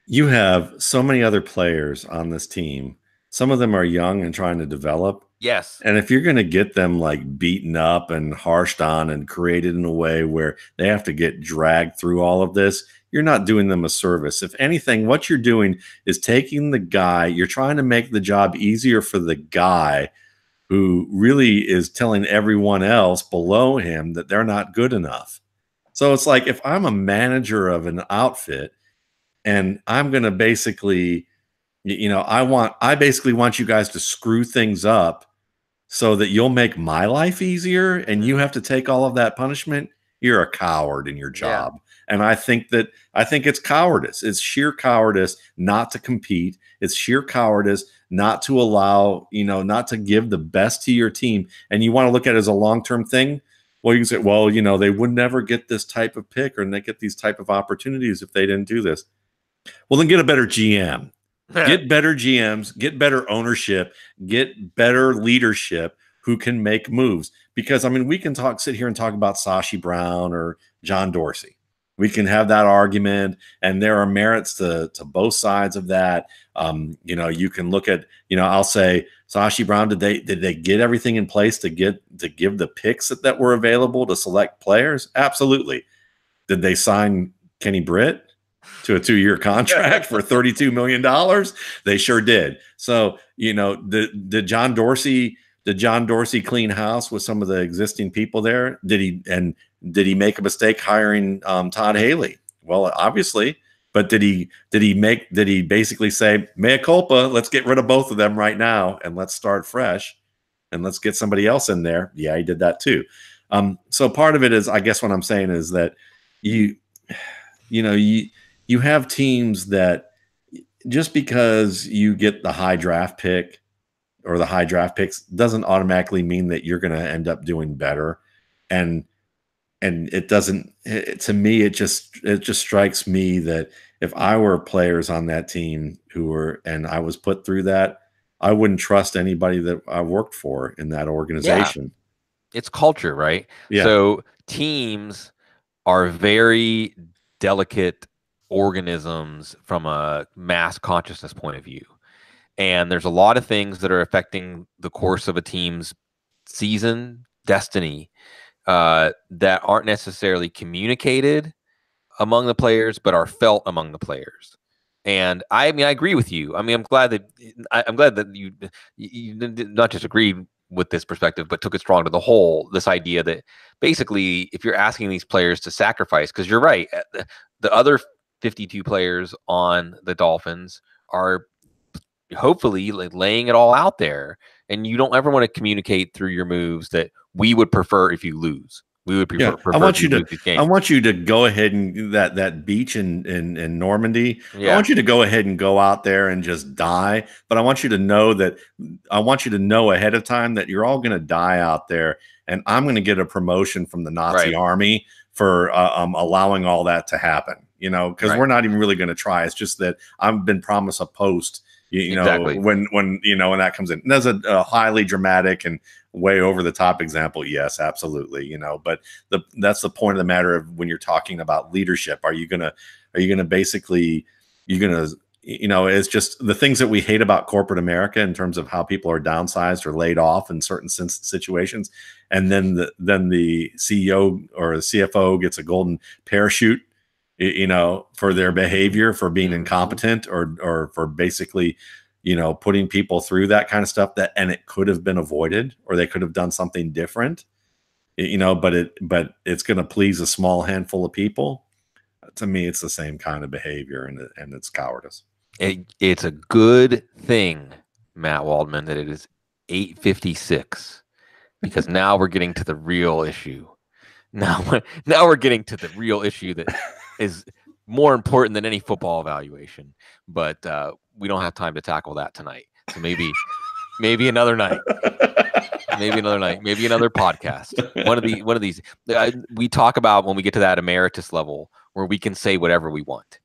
you have so many other players on this team. Some of them are young and trying to develop. Yes. And if you're going to get them like beaten up and harshed on and created in a way where they have to get dragged through all of this, you're not doing them a service. If anything, what you're doing is taking the guy, you're trying to make the job easier for the guy who really is telling everyone else below him that they're not good enough. So it's like if I'm a manager of an outfit and I'm going to basically, I basically want you guys to screw things up so that you'll make my life easier and you have to take all of that punishment. You're a coward in your Yeah. job. And I think it's cowardice. It's sheer cowardice not to compete. It's sheer cowardice not to allow, not to give the best to your team. And you want to look at it as a long-term thing. Well, you can say, well, they would never get this type of pick or they get these type of opportunities if they didn't do this. Well, then get a better GM. Get better GMs, get better ownership, get better leadership who can make moves. Because we can sit here and talk about Sashi Brown or John Dorsey. We can have that argument, and there are merits to both sides of that. You can look at, I'll say Sashi Brown, did they get everything in place to give the picks that were available to select players? Absolutely. Did they sign Kenny Britt to a 2-year contract for $32 million? They sure did. So, did John Dorsey clean house with some of the existing people there? Did he make a mistake hiring Todd Haley? Well, obviously, but did he basically say, mea culpa, let's get rid of both of them right now and let's start fresh and let's get somebody else in there? Yeah, he did that too. So part of it is, I guess what I'm saying is that you have teams that just because you get the high draft pick or the high draft picks doesn't automatically mean that you're going to end up doing better. And it doesn't, to me, it just strikes me that if I were players on that team and I was put through that, I wouldn't trust anybody that I worked for in that organization. Yeah. It's culture, right? Yeah. So teams are very delicate organisms from a mass consciousness point of view. And there's a lot of things that are affecting the course of a team's season, destiny, that aren't necessarily communicated among the players, but are felt among the players. And I agree with you. I'm glad that you not just agreed with this perspective, but took it strong to the whole. This idea that basically, if you're asking these players to sacrifice, because you're right, the other 52 players on the Dolphins are hopefully laying it all out there, and you don't ever want to communicate through your moves that we would prefer if you lose. We would prefer. I want you to go ahead and that beach in Normandy. Yeah. I want you to go ahead and go out there and just die. But I want you to know ahead of time that you're all going to die out there, and I'm going to get a promotion from the Nazi army for allowing all that to happen. Because we're not even really going to try. It's just that I've been promised a post. Exactly. when that comes in. And that's a highly dramatic and way over the top example. Yes, absolutely. But that's the point of the matter of when you're talking about leadership. Are you gonna basically, it's just the things that we hate about corporate America in terms of how people are downsized or laid off in certain situations. And then the CEO or the CFO gets a golden parachute, for their behavior, for being incompetent or for basically, putting people through that kind of stuff and it could have been avoided, or they could have done something different, but it's going to please a small handful of people. To me, it's the same kind of behavior, and it's cowardice. It's a good thing, Matt Waldman, that it is 8:56, because now we're getting to the real issue. Now we're getting to the real issue that is more important than any football evaluation, but we don't have time to tackle that tonight. So maybe another night, maybe another podcast. One of these we talk about when we get to that emeritus level where we can say whatever we want,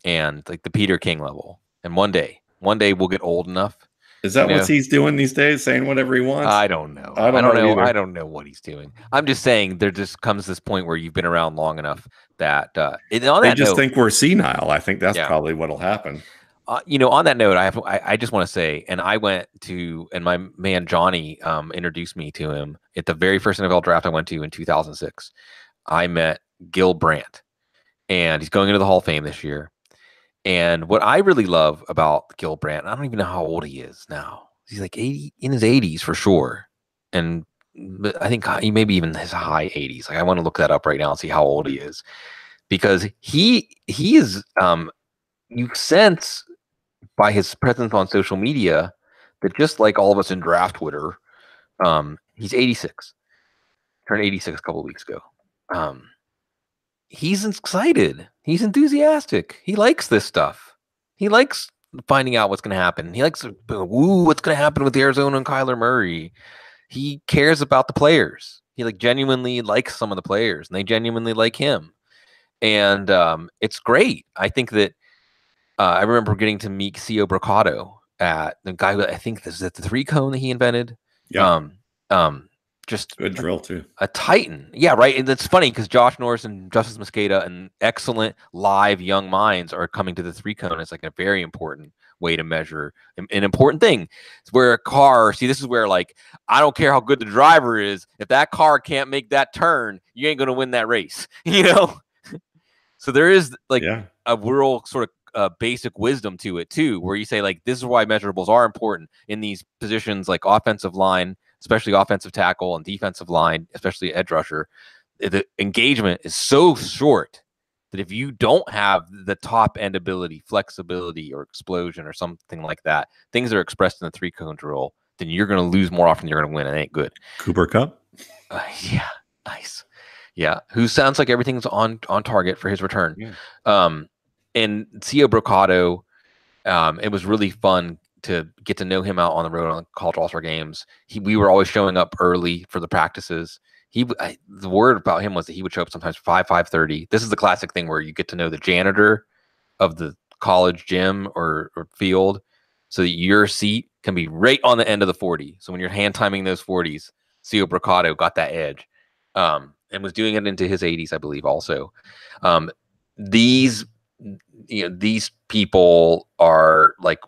and like the Peter King level. And one day we'll get old enough. Is that what he's doing these days? Saying whatever he wants? I don't know. I don't know. I don't know what he's doing. I'm just saying there just comes this point where you've been around long enough that they just think we're senile. I think that's probably what'll happen. On that note, I just want to say, and I went to, and my man Johnny introduced me to him at the very first NFL draft I went to in 2006. I met Gil Brandt, and he's going into the Hall of Fame this year. And what I really love about Gil Brandt, I don't even know how old he is now. He's like 80 in his 80s for sure, and but I think he maybe even his high 80s. Like I want to look that up right now and see how old he is because he is you sense by his presence on social media that just like all of us in draft Twitter, he's 86, turned 86 a couple of weeks ago. Um, he's excited. He's enthusiastic. He likes this stuff. He likes finding out what's going to happen. He likes, what's going to happen with Arizona and Kyler Murray. He cares about the players. He like genuinely likes some of the players, and they genuinely like him. And it's great. I think that I remember getting to meet CEO Brocado at the guy. I think this is the 3-cone that he invented. Yeah. Just Good drill too. a titan. Yeah, right. And it's funny because Josh Norris and Justice Mosqueda and excellent live young minds are coming to the 3-cone. It's like a very important way to measure an important thing. It's where a car, see, this is where like, I don't care how good the driver is. If that car can't make that turn, you ain't going to win that race, you know? So there is like a real sort of basic wisdom to it too, where you say like, this is why measurables are important in these positions like offensive line, especially offensive tackle, and defensive line, especially edge rusher. The engagement is so short that if you don't have the top end ability, flexibility, or explosion, or something like that, things that are expressed in the 3-cone drill, then you're going to lose more often than you're going to win. It ain't good. Cooper Kupp? Yeah, nice. Yeah, who sounds like everything's on target for his return. Yeah. And CEO Brocado, it was really fun to get to know him out on the road on college all-star games. We were always showing up early for the practices. The word about him was that he would show up sometimes 5:30. This is the classic thing where you get to know the janitor of the college gym or field, so that your seat can be right on the end of the 40. So when you're hand timing those 40s, CEO Brocado got that edge, and was doing it into his 80s, I believe. Also, these people are like,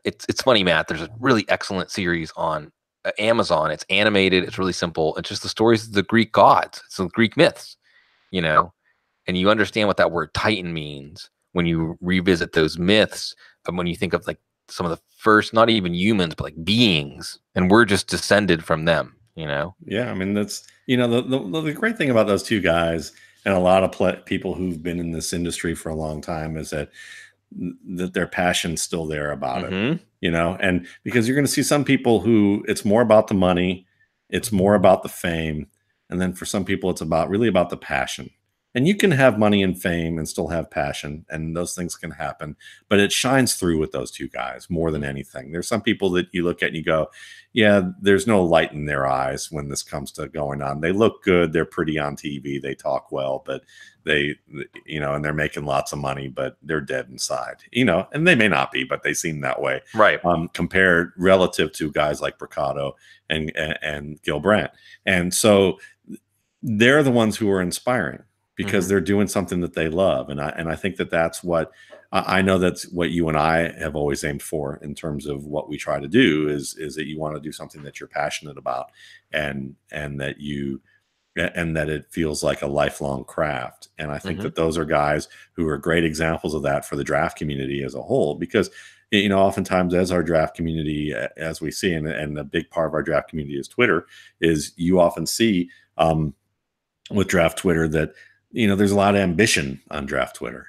it's funny, Matt. There's a really excellent series on Amazon. It's animated. It's really simple. It's just the stories of the Greek gods. It's the Greek myths, and you understand what that word Titan means when you revisit those myths. And when you think of like some of the first, not even humans, but like beings, and we're just descended from them. Yeah, I mean that's the great thing about those two guys and a lot of people who've been in this industry for a long time is that their passion's still there about it, and because you're going to see some people who it's more about the money, it's more about the fame, and then for some people it's really about the passion. And you can have money and fame and still have passion, and those things can happen, but it shines through with those two guys more than anything. There's some people that you look at and you go, yeah, there's no light in their eyes when this comes to going on. They look good, they're pretty on TV, they talk well, but and they're making lots of money, but they're dead inside, and they may not be, but they seem that way. Right. Compared relative to guys like Brocado and Gil Brandt. And so they're the ones who are inspiring, because they're doing something that they love. And I think that's what I know that's what you and I have always aimed for in terms of what we try to do is that you want to do something that you're passionate about and that it feels like a lifelong craft. And I think that those are guys who are great examples of that for the draft community as a whole, because oftentimes as our draft community, as we see, and a big part of our draft community is Twitter, is you often see with draft Twitter that there's a lot of ambition on draft Twitter,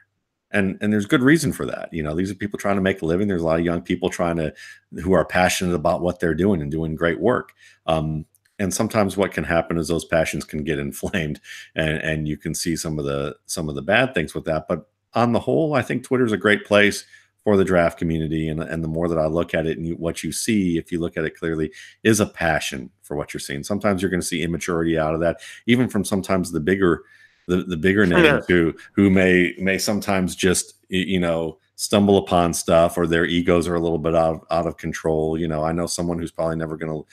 and there's good reason for that. These are people trying to make a living. There's a lot of young people who are passionate about what they're doing and doing great work. And sometimes what can happen is those passions can get inflamed, and you can see some of the bad things with that. But on the whole, I think Twitter is a great place for the draft community. And the more that I look at it, and what you see, if you look at it clearly, is a passion for what you're seeing. Sometimes you're going to see immaturity out of that, even from sometimes the bigger names who may sometimes just stumble upon stuff, or their egos are a little bit out of control. I know someone who's probably never going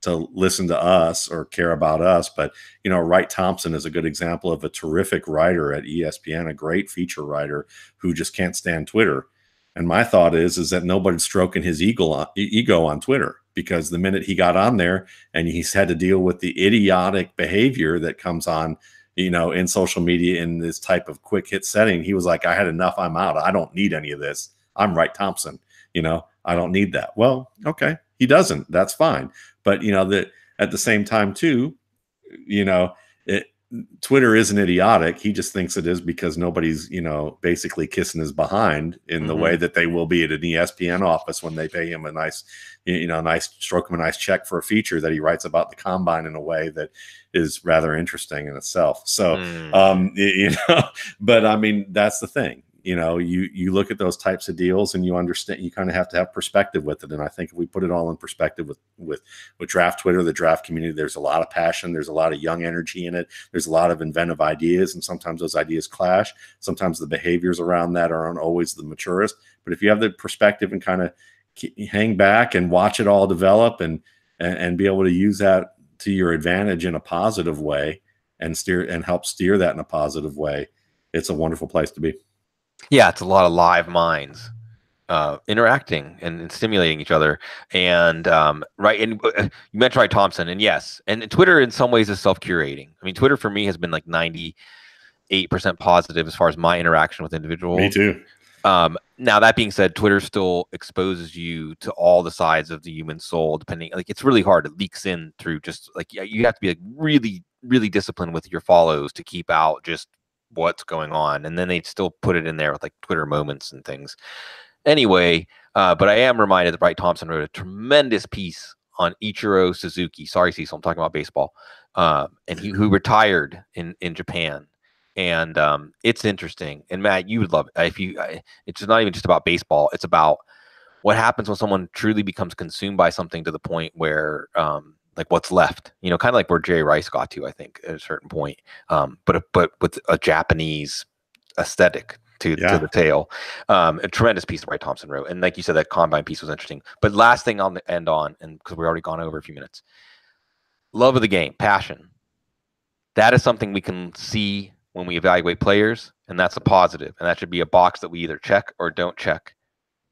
to listen to us or care about us, but Wright Thompson is a good example of a terrific writer at ESPN, a great feature writer who just can't stand Twitter. And my thought is that nobody's stroking his ego on Twitter, because the minute he got on there and he's had to deal with the idiotic behavior that comes on in social media in this type of quick hit setting, he was like, I had enough. I'm out. I don't need any of this. I'm Wright Thompson. I don't need that. Well, okay. he doesn't. That's fine. But that at the same time too, you know, it, Twitter isn't idiotic. He just thinks it is because nobody's, basically kissing his behind in the way that they will be at an ESPN office when they pay him a nice, stroke him a nice check for a feature that he writes about the combine in a way that is rather interesting in itself. So, but I mean, that's the thing. You look at those types of deals and you understand, you kind of have to have perspective with it. And I think if we put it all in perspective with draft Twitter, the draft community, there's a lot of passion. There's a lot of young energy in it. There's a lot of inventive ideas. And sometimes those ideas clash. Sometimes the behaviors around that aren't always the maturest. But if you have the perspective and kind of hang back and watch it all develop and be able to use that to your advantage in a positive way and help steer that in a positive way, it's a wonderful place to be. Yeah, it's a lot of live minds interacting and stimulating each other. And right, and you mentioned Wright Thompson, and yes, and Twitter in some ways is self-curating. I mean, Twitter for me has been like 98% positive as far as my interaction with individuals. Me too. Now that being said, Twitter still exposes you to all the sides of the human soul. Depending, like it's really hard. It leaks in through just like you have to be like really, really disciplined with your follows to keep out just what's going on, and then they still put it in there with like Twitter moments and things. Anyway, but I am reminded that Wright Thompson wrote a tremendous piece on Ichiro Suzuki. Sorry, Cecil, I'm talking about baseball. And who retired in Japan. And it's interesting. And Matt, you would love it. It's not even just about baseball. It's about what happens when someone truly becomes consumed by something to the point where like what's left, kind of like where Jerry Rice got to, I think, at a certain point. But with a Japanese aesthetic to the tale. A tremendous piece that Wright Thompson wrote. And like you said, that combine piece was interesting. But last thing I'll end on, and because we've already gone over a few minutes, love of the game, passion. That is something we can see when we evaluate players, and that's a positive. And that should be a box that we either check or don't check.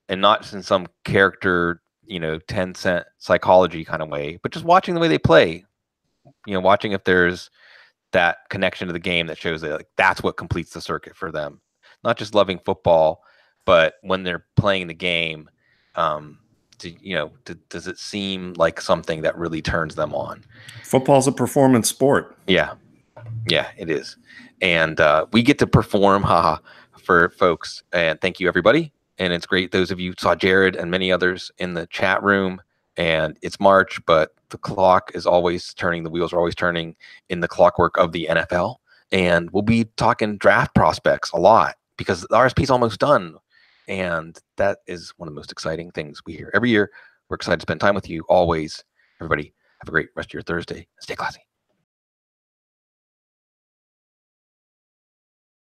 And not in some character, 10-cent psychology kind of way, but just watching the way they play, watching if there's that connection to the game that shows that like that's what completes the circuit for them. Not just loving football, but when they're playing the game, does it seem like something that really turns them on? Football's a performance sport. Yeah, it is. And we get to perform, for folks. And thank you, everybody. And it's great. Those of you saw Jared and many others in the chat room. And it's March, but the clock is always turning. The wheels are always turning in the clockwork of the NFL. And we'll be talking draft prospects a lot because the RSP is almost done. And that is one of the most exciting things we hear every year. We're excited to spend time with you always. Everybody, have a great rest of your Thursday. Stay classy.